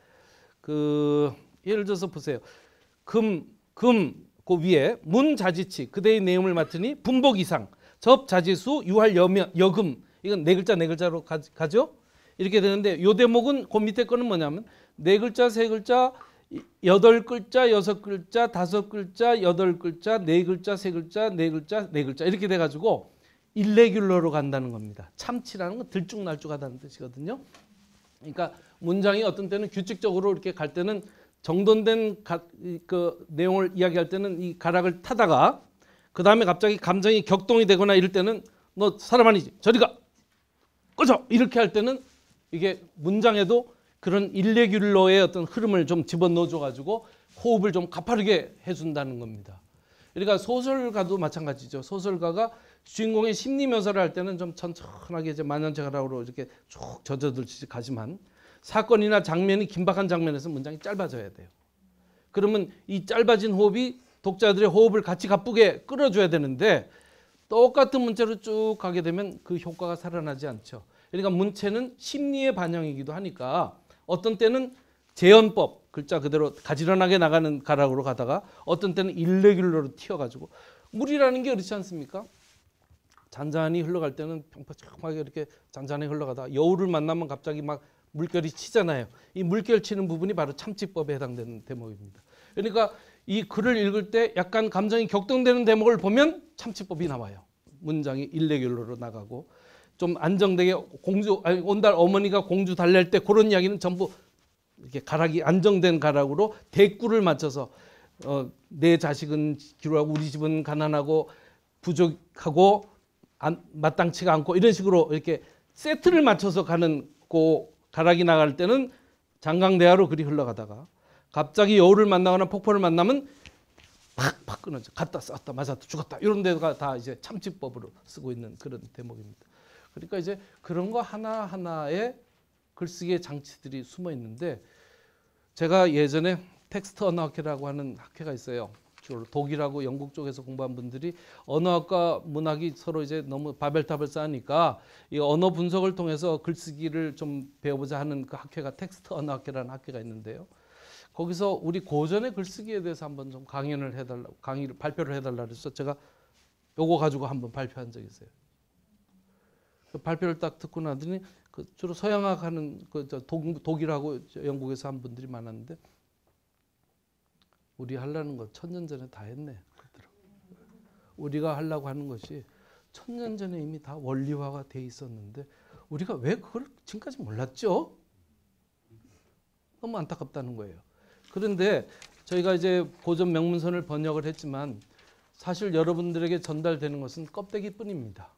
예를 들어서 보세요. 그 위에 문자지치 그대의 내음을 맡으니 분복 이상 접자지수 유할 여금 이건 네 글자 네 글자로 가죠. 이렇게 되는데 요 대목은 그 밑에 거는 뭐냐면 네 글자 세 글자 8글자 6글자 5글자 8글자 네 글자 세 글자 네 글자 네 글자 이렇게 돼가지고 일레귤러로 간다는 겁니다. 참치라는 건 들쭉날쭉하다는 뜻이거든요. 그러니까 문장이 어떤 때는 규칙적으로 이렇게 갈 때는 정돈된 그 내용을 이야기할 때는 이 가락을 타다가 그 다음에 갑자기 감정이 격동이 되거나 이럴 때는 너 사람 아니지 저리 가 꺼져 이렇게 할 때는 이게 문장에도 그런 일레귤러의 어떤 흐름을 좀 집어넣어 줘가지고 호흡을 좀 가파르게 해준다는 겁니다. 그러니까 소설가도 마찬가지죠. 소설가가 주인공의 심리 묘사를 할 때는 좀 천천하게 이제 만연체가락으로 이렇게 쭉 젖어들듯이 가지만 사건이나 장면이 긴박한 장면에서 문장이 짧아져야 돼요. 그러면 이 짧아진 호흡이 독자들의 호흡을 같이 가쁘게 끌어줘야 되는데 똑같은 문체로 쭉 가게 되면 그 효과가 살아나지 않죠. 그러니까 문체는 심리의 반영이기도 하니까 어떤 때는 재현법 글자 그대로 가지런하게 나가는 가락으로 가다가 어떤 때는 일레귤러로 튀어가지고 물이라는 게 그렇지 않습니까? 잔잔히 흘러갈 때는 평평하게 이렇게 잔잔히 흘러가다가 여우를 만나면 갑자기 막 물결이 치잖아요. 이 물결 치는 부분이 바로 참치법에 해당되는 대목입니다. 그러니까 이 글을 읽을 때 약간 감정이 격동되는 대목을 보면 참치법이 나와요. 문장이 일레귤러로 나가고 좀 안정되게 온달 어머니가 공주 달랠 때 그런 이야기는 전부 이렇게 가락이 안정된 가락으로 대꾸를 맞춰서 내 자식은 기루하고 우리 집은 가난하고 부족하고 마땅치가 않고 이런 식으로 이렇게 세트를 맞춰서 가는 그 가락이 나갈 때는 장강대하로 글이 흘러가다가 갑자기 여우를 만나거나 폭포를 만나면 팍팍 끊어져. 갔다 쌌다 맞았다 죽었다 이런 데가 다 이제 참치법으로 쓰고 있는 그런 대목입니다. 그러니까 이제 그런 거 하나하나에 글쓰기의 장치들이 숨어 있는데 제가 예전에 텍스트 언어학회라고 하는 학회가 있어요. 주로 독일하고 영국 쪽에서 공부한 분들이 언어학과 문학이 서로 이제 너무 바벨탑을 쌓으니까 이 언어 분석을 통해서 글쓰기를 좀 배워보자 하는 그 학회가 텍스트 언어학회라는 학회가 있는데요. 거기서 우리 고전의 글쓰기에 대해서 한번 좀 강의를 발표를 해달라 그래서 제가 요거 가지고 한번 발표한 적이 있어요. 그 발표를 딱 듣고 나더니 그 주로 서양학 하는 독일하고 영국에서 한 분들이 많았는데 우리 하려는 거 1000년 전에 다 했네 그러더라고요. 우리가 하려고 하는 것이 1000년 전에 이미 다 원리화가 돼 있었는데 우리가 왜 그걸 지금까지 몰랐죠? 너무 안타깝다는 거예요. 그런데 저희가 이제 고전 명문선을 번역을 했지만 사실 여러분들에게 전달되는 것은 껍데기뿐입니다.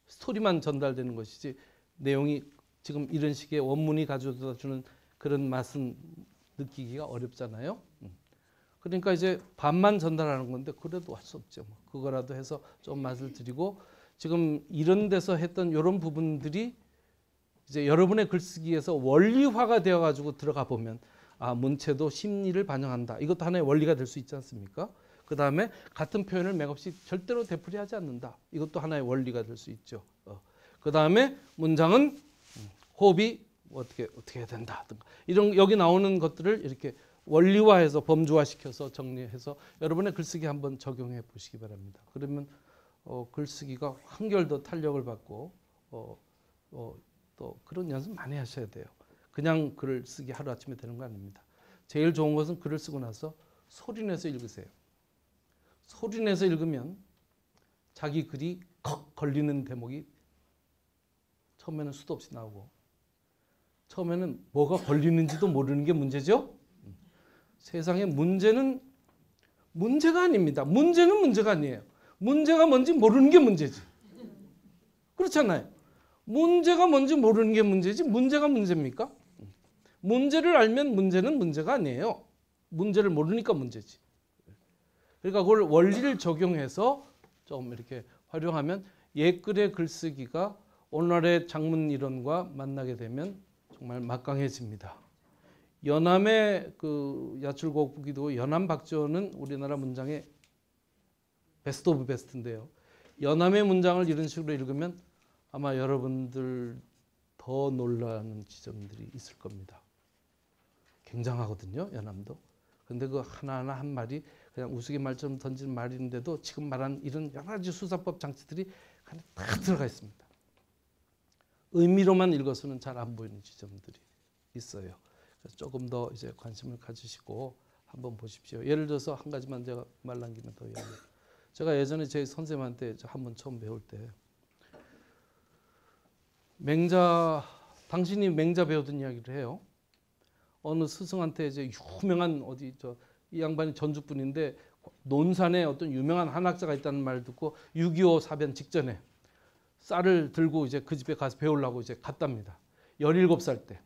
스토리만 전달되는 것이지 내용이 지금 이런 식의 원문이 가져다 주는 그런 맛은 느끼기가 어렵잖아요. 그러니까 이제 반만 전달하는 건데 그래도 할 수 없죠. 그거라도 해서 좀 맛을 드리고 지금 이런 데서 했던 이런 부분들이 이제 여러분의 글쓰기에서 원리화가 되어 가지고 들어가 보면 아, 문체도 심리를 반영한다. 이것도 하나의 원리가 될 수 있지 않습니까? 그 다음에 같은 표현을 맥없이 절대로 되풀이하지 않는다. 이것도 하나의 원리가 될 수 있죠. 그 다음에 문장은 호흡이 어떻게 해야 된다. 이런 여기 나오는 것들을 이렇게 원리화해서 범주화시켜서 정리해서 여러분의 글쓰기 한번 적용해 보시기 바랍니다. 그러면 글쓰기가 한결 더 탄력을 받고 또 그런 연습 많이 하셔야 돼요. 그냥 글을 쓰기 하루아침에 되는 거 아닙니다. 제일 좋은 것은 글을 쓰고 나서 소리내서 읽으세요. 소리내서 읽으면 자기 글이 컥 걸리는 대목이 처음에는 수도 없이 나오고 처음에는 뭐가 걸리는지도 모르는 게 문제죠. 세상에 문제는 문제가 아닙니다. 문제는 문제가 아니에요. 문제가 뭔지 모르는 게 문제지. 그렇잖아요. 문제가 뭔지 모르는 게 문제지 문제가 문제입니까? 문제를 알면 문제는 문제가 아니에요. 문제를 모르니까 문제지. 그러니까 그걸 원리를 적용해서 좀 이렇게 활용하면 옛글의 글쓰기가 오늘날의 작문 이론과 만나게 되면 정말 막강해집니다. 연암의 그 야출곡기도 연암 박지원은 우리나라 문장의 베스트 오브 베스트인데요. 연암의 문장을 이런 식으로 읽으면 아마 여러분들 더 놀라는 지점들이 있을 겁니다. 굉장하거든요, 연암도. 근데 그 하나하나 한 말이 그냥 우스갯말처럼 던지는 말인데도 지금 말한 이런 여러 가지 수사법 장치들이 다 들어가 있습니다. 의미로만 읽어서는 잘 안 보이는 지점들이 있어요. 그래서 조금 더 이제 관심을 가지시고 한번 보십시오. 예를 들어서 한 가지만 제가 말 남기면 더 이야기해요. 제가 예전에 제 선생님한테 한번 처음 배울 때 맹자, 당신이 맹자 배우던 이야기를 해요. 어느 스승한테 이제 유명한 이 양반이 전주분인데 논산에 어떤 유명한 한학자가 있다는 말을 듣고 6.25 사변 직전에 쌀을 들고 이제 그 집에 가서 배우려고 이제 갔답니다. 17살 때.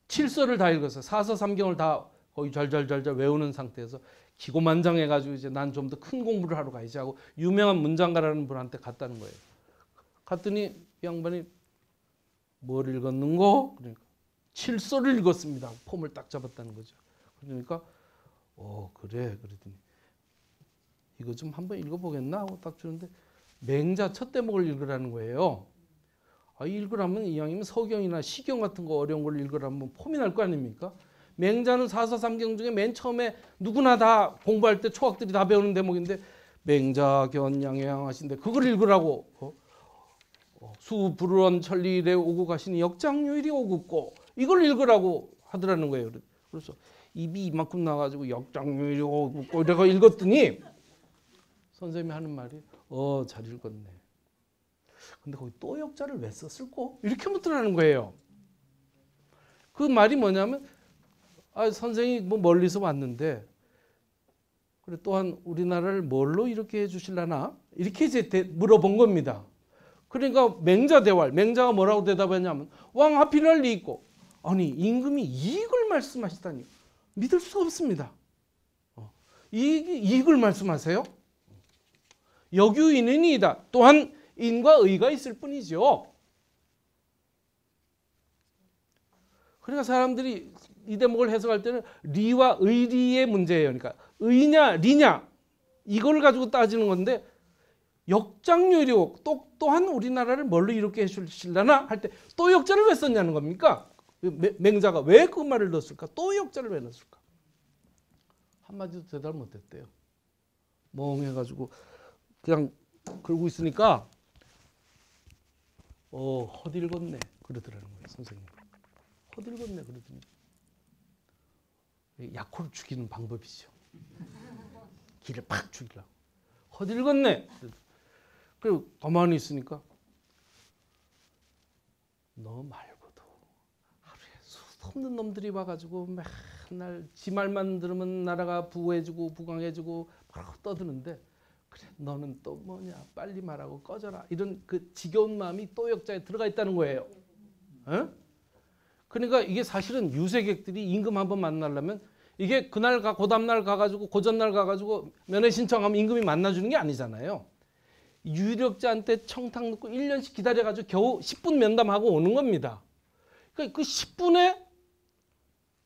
칠서를 다 읽었어요. 사서삼경을 다 거의 잘잘 외우는 상태에서 기고만장해가지고 이제 난 좀 더 큰 공부를 하러 가야지 하고 유명한 문장가라는 분한테 갔다는 거예요. 갔더니 이 양반이 뭘 읽었는고? 그러니까 칠서를 읽었습니다. 폼을 딱 잡았다는 거죠. 그러니까 그래 그러더니 이거 좀 한번 읽어보겠나 하고 딱 주는데 맹자 첫 대목을 읽으라는 거예요. 읽으라면 이왕이면 서경이나 시경 같은 거 어려운 걸 읽으라면 폼이 날 거 아닙니까? 맹자는 사서삼경 중에 맨 처음에 누구나 다 공부할 때 초학들이 다 배우는 대목인데 맹자 견양양하신데 그걸 읽으라고 수불원 천리일에 오고 가시니 역장유일이 오굽고 이걸 읽으라고 하더라는 거예요. 그래서 입이 이만큼 나가지고 역장유일이 오굽고 내가 읽었더니 선생님이 하는 말이 잘 읽었네. 근데 거기 또 역자를 왜 썼을꼬? 이렇게 묻더라는 거예요. 그 말이 뭐냐면 선생이 뭐 멀리서 왔는데 그래 또한 우리나라를 뭘로 이렇게 해주실라나? 이렇게 이제 물어본 겁니다. 그러니까 맹자 대활, 맹자가 뭐라고 대답했냐면 왕 하필날 리 있고 아니 임금이 이익을 말씀하시다니 믿을 수 없습니다. 이익을 말씀하세요? 여규인이다. 또한 인과 의가 있을 뿐이죠. 그러니까 사람들이 이 대목을 해석할 때는 리와 의리의 문제예요. 그러니까 의냐 리냐 이걸 가지고 따지는 건데 역장유료 또한 우리나라를 뭘로 이렇게 해주실라나 할 때 또 역자를 왜 썼냐는 겁니까? 맹자가 왜 그 말을 넣었을까? 또 역자를 왜 넣었을까? 한마디도 대답을 못했대요. 멍해가지고 그냥 그러고 있으니까 헛읽었네 그러더라는 거예요. 선생님 헛읽었네 그러더니 약호를 죽이는 방법이죠. 기를 팍 죽이려고 헛읽었네. 그리고 가만히 있으니까 너 말고도 하루에 수도 없는 놈들이 와가지고 맨날 지 말만 들으면 나라가 부해지고 부강해지고 막 떠드는데 그래 너는 또 뭐냐 빨리 말하고 꺼져라 이런 그 지겨운 마음이 또 역자에 들어가 있다는 거예요. 어? 그러니까 이게 사실은 유색객들이 임금 한번 만나려면 이게 그날 그 다음날 가가지고 그 전날 가가지고 면회 신청하면 임금이 만나주는 게 아니잖아요. 유력자한테 청탁 넣고 1년씩 기다려가지고 겨우 10분 면담하고 오는 겁니다. 그러니까 그 10분에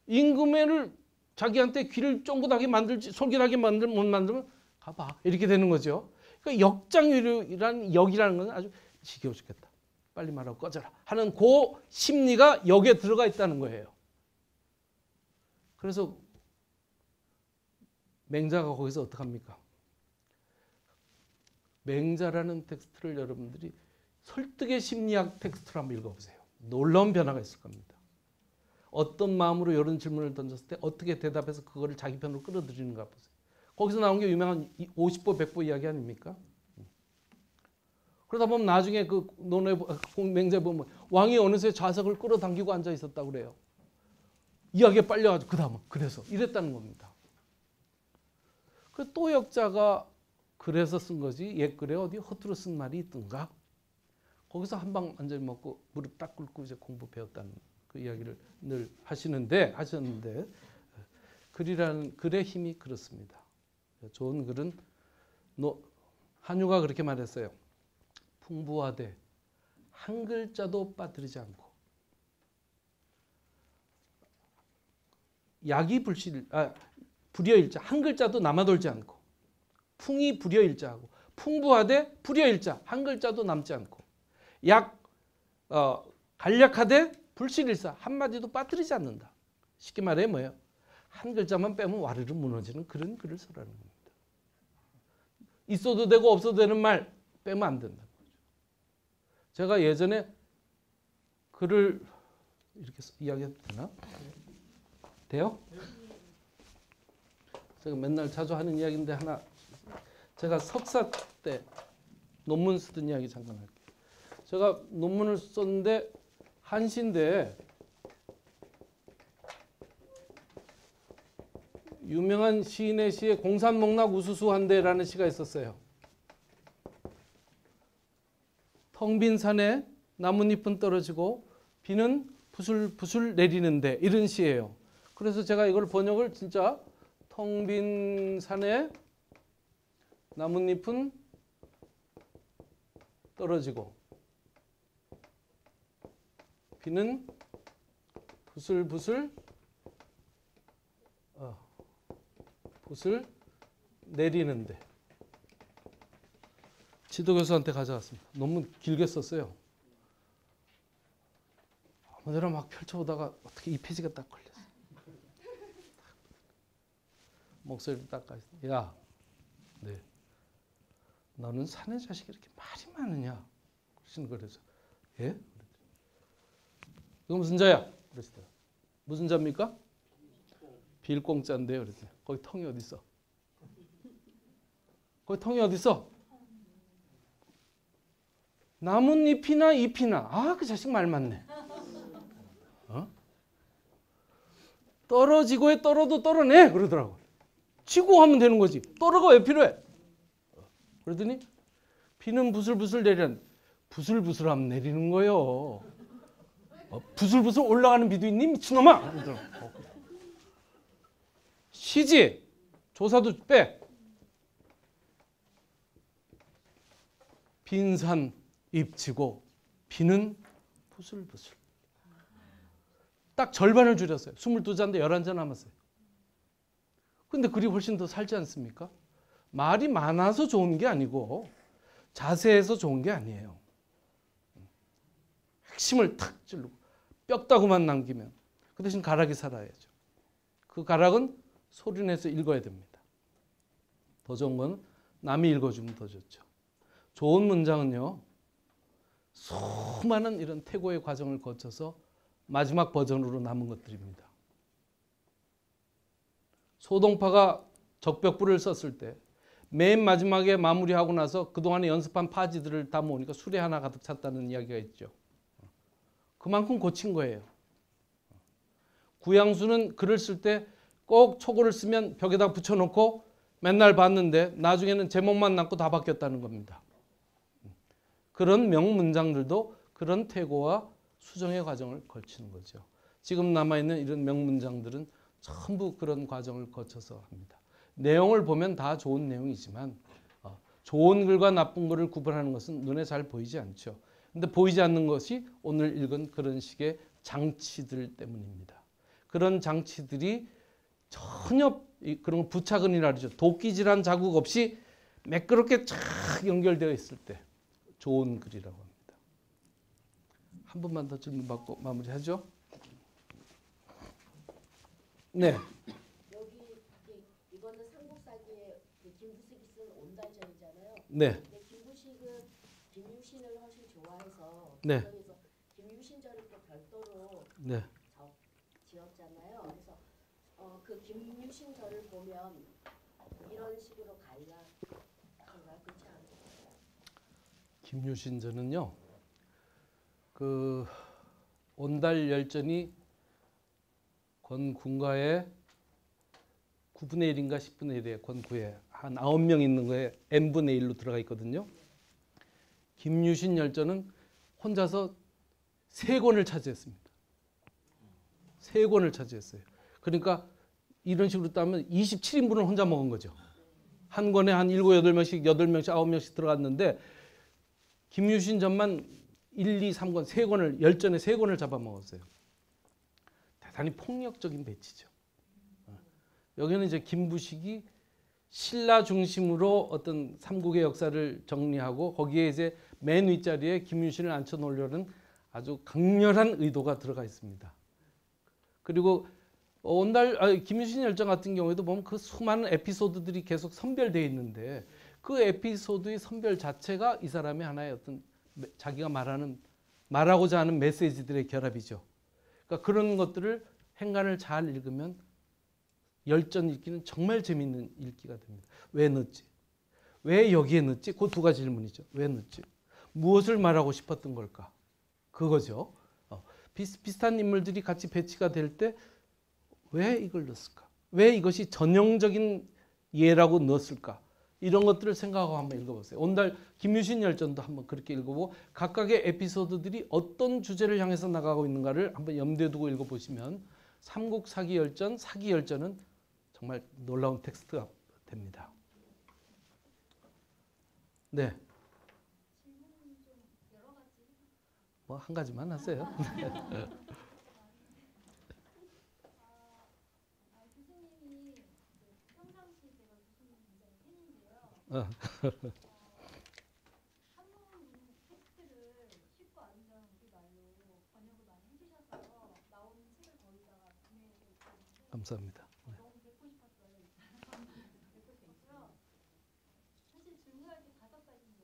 임금을 자기한테 귀를 쫑긋하게 만들지 솔깃하게 못 만들면 가봐 이렇게 되는 거죠. 그러니까 역장유료라는 역이라는 건 아주 지겨워 죽겠다. 빨리 말하고 꺼져라 하는 그 심리가 역에 들어가 있다는 거예요. 그래서 맹자가 거기서 어떡합니까? 맹자라는 텍스트를 여러분들이 설득의 심리학 텍스트로 한번 읽어보세요. 놀라운 변화가 있을 겁니다. 어떤 마음으로 이런 질문을 던졌을 때 어떻게 대답해서 그거를 자기 편으로 끌어들이는가 보세요. 거기서 나온 게 유명한 50보 100보 이야기 아닙니까? 그러다 보면 나중에 그 논의 맹자에 보면 왕이 어느새 좌석을 끌어당기고 앉아 있었다고 그래요. 이야기에 빨려가지고 그 다음은 그래서 이랬다는 겁니다. 그 또 역자가 그래서 쓴 거지 옛글에 어디 허투루 쓴 말이 있던가? 거기서 한방 완전히 먹고 무릎 딱 꿇고 이제 공부 배웠다는 그 이야기를 늘 하셨는데 글이라는 글의 힘이 그렇습니다. 좋은 글은 한유가 그렇게 말했어요. 풍부하되 한 글자도 빠뜨리지 않고 약이 불여일자 한 글자도 남아돌지 않고 풍이 불여일자하고 풍부하되 불여일자 한 글자도 남지 않고 간략하되 불실일사 한마디도 빠뜨리지 않는다. 쉽게 말해 뭐예요? 한 글자만 빼면 와르르 무너지는 그런 글을 써라는 겁니다. 있어도 되고 없어도 되는 말 빼면 안 된다는 거죠. 제가 예전에 글을 이렇게 이야기해도 되나? 돼요? 제가 맨날 자주 하는 이야기인데 하나 제가 석사 때 논문 쓰던 이야기 잠깐 할게요. 제가 논문을 썼는데 한시인데 유명한 시인의 시에 공산목락 우수수한데라는 시가 있었어요. 텅 빈 산에 나뭇잎은 떨어지고 비는 부슬부슬 내리는데 이런 시예요. 그래서 제가 이걸 번역을 진짜 텅 빈 산에 나뭇잎은 떨어지고 비는 부슬부슬 붓을 내리는데 지도교수한테 가져갔습니다. 너무 길게 썼어요. 아무데나 막 펼쳐보다가 어떻게 이 페이지가 딱 걸렸어. 목소리를 딱 가서 야, 네, 너는 사내 자식이 이렇게 말이 많으냐? 그러시는 거래서 예? 이거 무슨 자야? 그랬어요. 무슨 자입니까? 빌공자인데요. 그랬어요. 거기 텅이 어디 있어? 거기 텅이 어디 있어? 나뭇잎이나 잎이나 그 자식 말 많네. 떨어지고에 떨어도 떨어내 그러더라고. 치고 하면 되는 거지. 떨어가 왜 필요해? 그러더니 비는 부슬부슬 내리는 부슬부슬하면 내리는 거요. 부슬부슬 올라가는 비도 있니 미친놈아. 시지 조사도 빼. 빈산 잎치고 비는 부슬부슬. 딱 절반을 줄였어요. 22자인데 11자 남았어요. 근데 글이 훨씬 더 살지 않습니까? 말이 많아서 좋은 게 아니고 자세해서 좋은 게 아니에요. 핵심을 탁 찌르고 뼈다구만 남기면 그 대신 가락이 살아야죠. 그 가락은 소리내서 읽어야 됩니다. 더 좋은 건 남이 읽어주면 더 좋죠. 좋은 문장은요, 수많은 이런 태고의 과정을 거쳐서 마지막 버전으로 남은 것들입니다. 소동파가 적벽부를 썼을 때 맨 마지막에 마무리하고 나서 그동안에 연습한 파지들을 다 모으니까 수레 하나 가득 찼다는 이야기가 있죠. 그만큼 고친 거예요. 구양수는 글을 쓸 때 꼭 초고를 쓰면 벽에다 붙여놓고 맨날 봤는데 나중에는 제목만 남고 다 바뀌었다는 겁니다. 그런 명문장들도 그런 태고와 수정의 과정을 거치는 거죠. 지금 남아있는 이런 명문장들은 전부 그런 과정을 거쳐서 합니다. 내용을 보면 다 좋은 내용이지만 좋은 글과 나쁜 글을 구분하는 것은 눈에 잘 보이지 않죠. 근데 보이지 않는 것이 오늘 읽은 그런 식의 장치들 때문입니다. 그런 장치들이 전혀 그런 부착은이라 그러죠. 도끼질한 자국 없이 매끄럽게 쫙 연결되어 있을 때 좋은 글이라고 합니다. 한 번만 더 질문 받고 마무리하죠. 네. 여기 이거는 삼국사기의 김부식이 쓴 온달전이잖아요. 네. 근데 김부식은 김유신을 훨씬 좋아해서 네. 그래서 김유신전을 또 별도로 네. 지었잖아요. 그래서 그 김유신전을 보면 이런 식으로 가야 그렇지 않아요? 김유신전은요, 그 온달열전이 권군가의 9분의 1인가 10분의 1의 권구에 한 9명 있는 거에 n분의 1로 들어가 있거든요. 김유신 열전은 혼자서 3권을 차지했습니다. 3권을 차지했어요. 그러니까 이런 식으로 따면 27인분을 혼자 먹은 거죠. 한 권에 한 7, 8명씩, 8명씩, 9명씩 들어갔는데 김유신전만 1, 2, 3권, 3권을 열전에 3권을 잡아먹었어요. 대단히 폭력적인 배치죠. 여기는 이제 김부식이 신라 중심으로 어떤 삼국의 역사를 정리하고 거기에 이제 맨 윗자리에 김유신을 앉혀 놓으려는 아주 강렬한 의도가 들어가 있습니다. 그리고 김유신 열전 같은 경우에도 보면 그 수많은 에피소드들이 계속 선별되어 있는데 그 에피소드의 선별 자체가 이 사람의 하나의 어떤 자기가 말하고자 하는 메시지들의 결합이죠. 그러니까 그런 것들을 행간을 잘 읽으면 열전 읽기는 정말 재미있는 읽기가 됩니다. 왜 넣었지? 왜 여기에 넣었지? 그 두 가지 질문이죠. 왜 넣었지? 무엇을 말하고 싶었던 걸까? 그거죠. 비슷비슷한 인물들이 같이 배치가 될 때 왜 이걸 넣었을까? 왜 이것이 전형적인 예라고 넣었을까? 이런 것들을 생각하고 한번 읽어보세요. 온달 김유신 열전도 한번 그렇게 읽어보고 각각의 에피소드들이 어떤 주제를 향해서 나가고 있는가를 한번 염두에 두고 읽어보시면 삼국 사기 열전, 사기 열전은 정말 놀라운 텍스트가 됩니다. 네. 뭐 한 가지만 하세요. 교수님이 평상시 제가 교수님 굉장히 팬인데요. 한문 텍스트를 쉽고 아름다운 우리말로 번역을 많이 해주셔서 나오는 책을 거의 다 구매해서 있거든요. 감사합니다. 너무 뵙고 싶었어요. 뵙고 싶었고요. 사실 질문할 게 5가지인데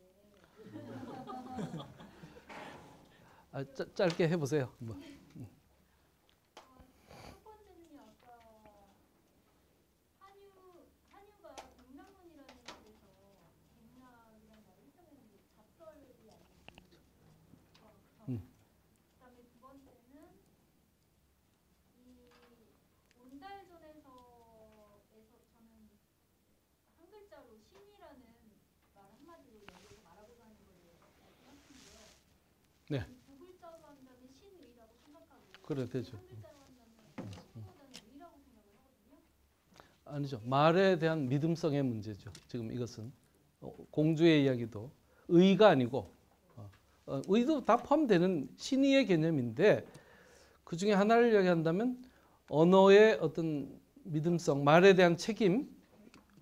짧게 해보세요. 뭐. 첫 번째는요. 아까 한유가 백남문이라는 곳에서 백남이라는 말을 했었는데 잡설이 아니었습니까? 그다음에 두 번째는 이 온달전에서 저는 한 글자로 신이라는 말 한마디로 여기서 말하고자 하는 걸 말씀하시는데요. 네. 두 글자로 한다면 신의라고 생각하고 그래 되죠. 한 글자로 한다면 신보다는 의라고 생각을 하거든요. 아니죠. 말에 대한 믿음성의 문제죠. 지금 이것은 공주의 이야기도 의가 아니고 의도 다 포함되는 신의의 개념인데 그 중에 하나를 이야기한다면 언어의 어떤 믿음성, 말에 대한 책임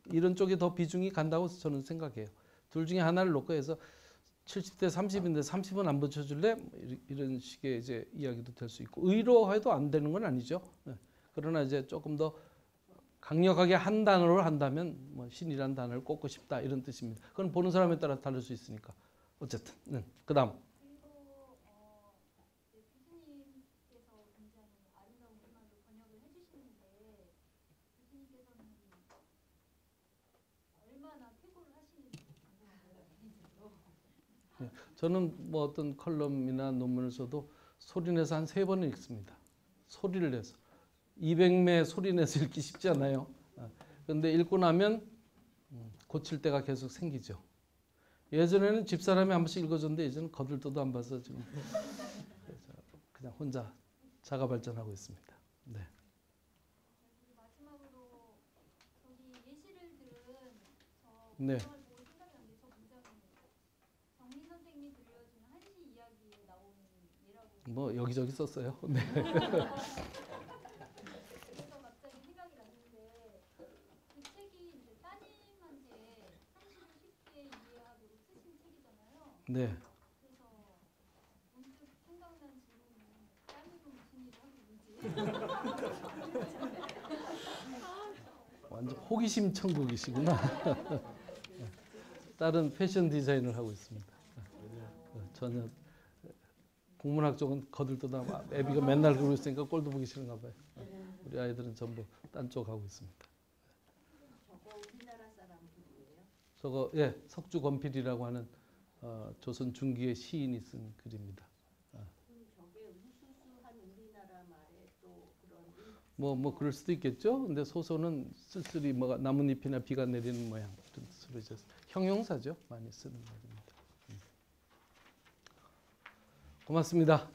이런 쪽에 더 비중이 간다고 저는 생각해요. 둘 중에 하나를 놓고 해서 70대 30인데 30은 안 붙여줄래? 이런 식의 이제 이야기도 될 수 있고 의로해도 안 되는 건 아니죠. 네. 그러나 이제 조금 더 강력하게 한 단어로 한다면 뭐 신이란 단어를 꼽고 싶다 이런 뜻입니다. 그건 보는 사람에 따라 다를 수 있으니까 어쨌든 그다음 그리고 네, 교수님께서 굉장히 아름다운 우리말로 번역을 해주시는데 교수님께서는 얼마나 퇴고를 하시는지 궁금해요. 저는 뭐 어떤 컬럼이나 논문을 써도 소리내서 한 3번은 읽습니다. 소리를 내서 200매 소리내서 읽기 쉽지 않아요. 그런데 읽고 나면 고칠 때가 계속 생기죠. 예전에는 집사람이 한 번씩 읽어줬는데 이제는 거들떠도 안 봐서 지금 그냥 혼자 자가 발전하고 있습니다. 네. 그리고 마지막으로 저기 예시를 들은 저 네. 문장을 보고 생각이 났는데 저 문장은 정민 선생님이 들려주는 한시 이야기에 나오는 예라고 뭐 여기저기 썼어요. 네. 그래서 갑자기 생각이 났는데 그 책이 이제 따님한테 한시를 쉽게 이해하도록 쓰신 책이잖아요. 네. 그래서 문득 생각난 질문이 따님은 무슨 일을 하고 있는지 완전 호기심 천국이시구나. 딸은 패션 디자인을 하고 있습니다. 전혀 국문학 쪽은 거들떠다 애비가 맨날 그러고 있으니까 꼴도 보기 싫은가 봐요. 우리 아이들은 전부 딴 쪽 하고 있습니다. 저거 우리나라 사람들이에요? 저거 예 석주 권필이라고 하는 조선 중기의 시인이 쓴 글입니다. 저게 우수수한 우리나라 말에 또 그런 뭐 그럴 수도 있겠죠. 근데 소설은 쓸쓸히 뭐가 나뭇잎이나 비가 내리는 모양 이런 뜻으로 이제 형용사죠. 많이 쓰는 말입니다. 고맙습니다.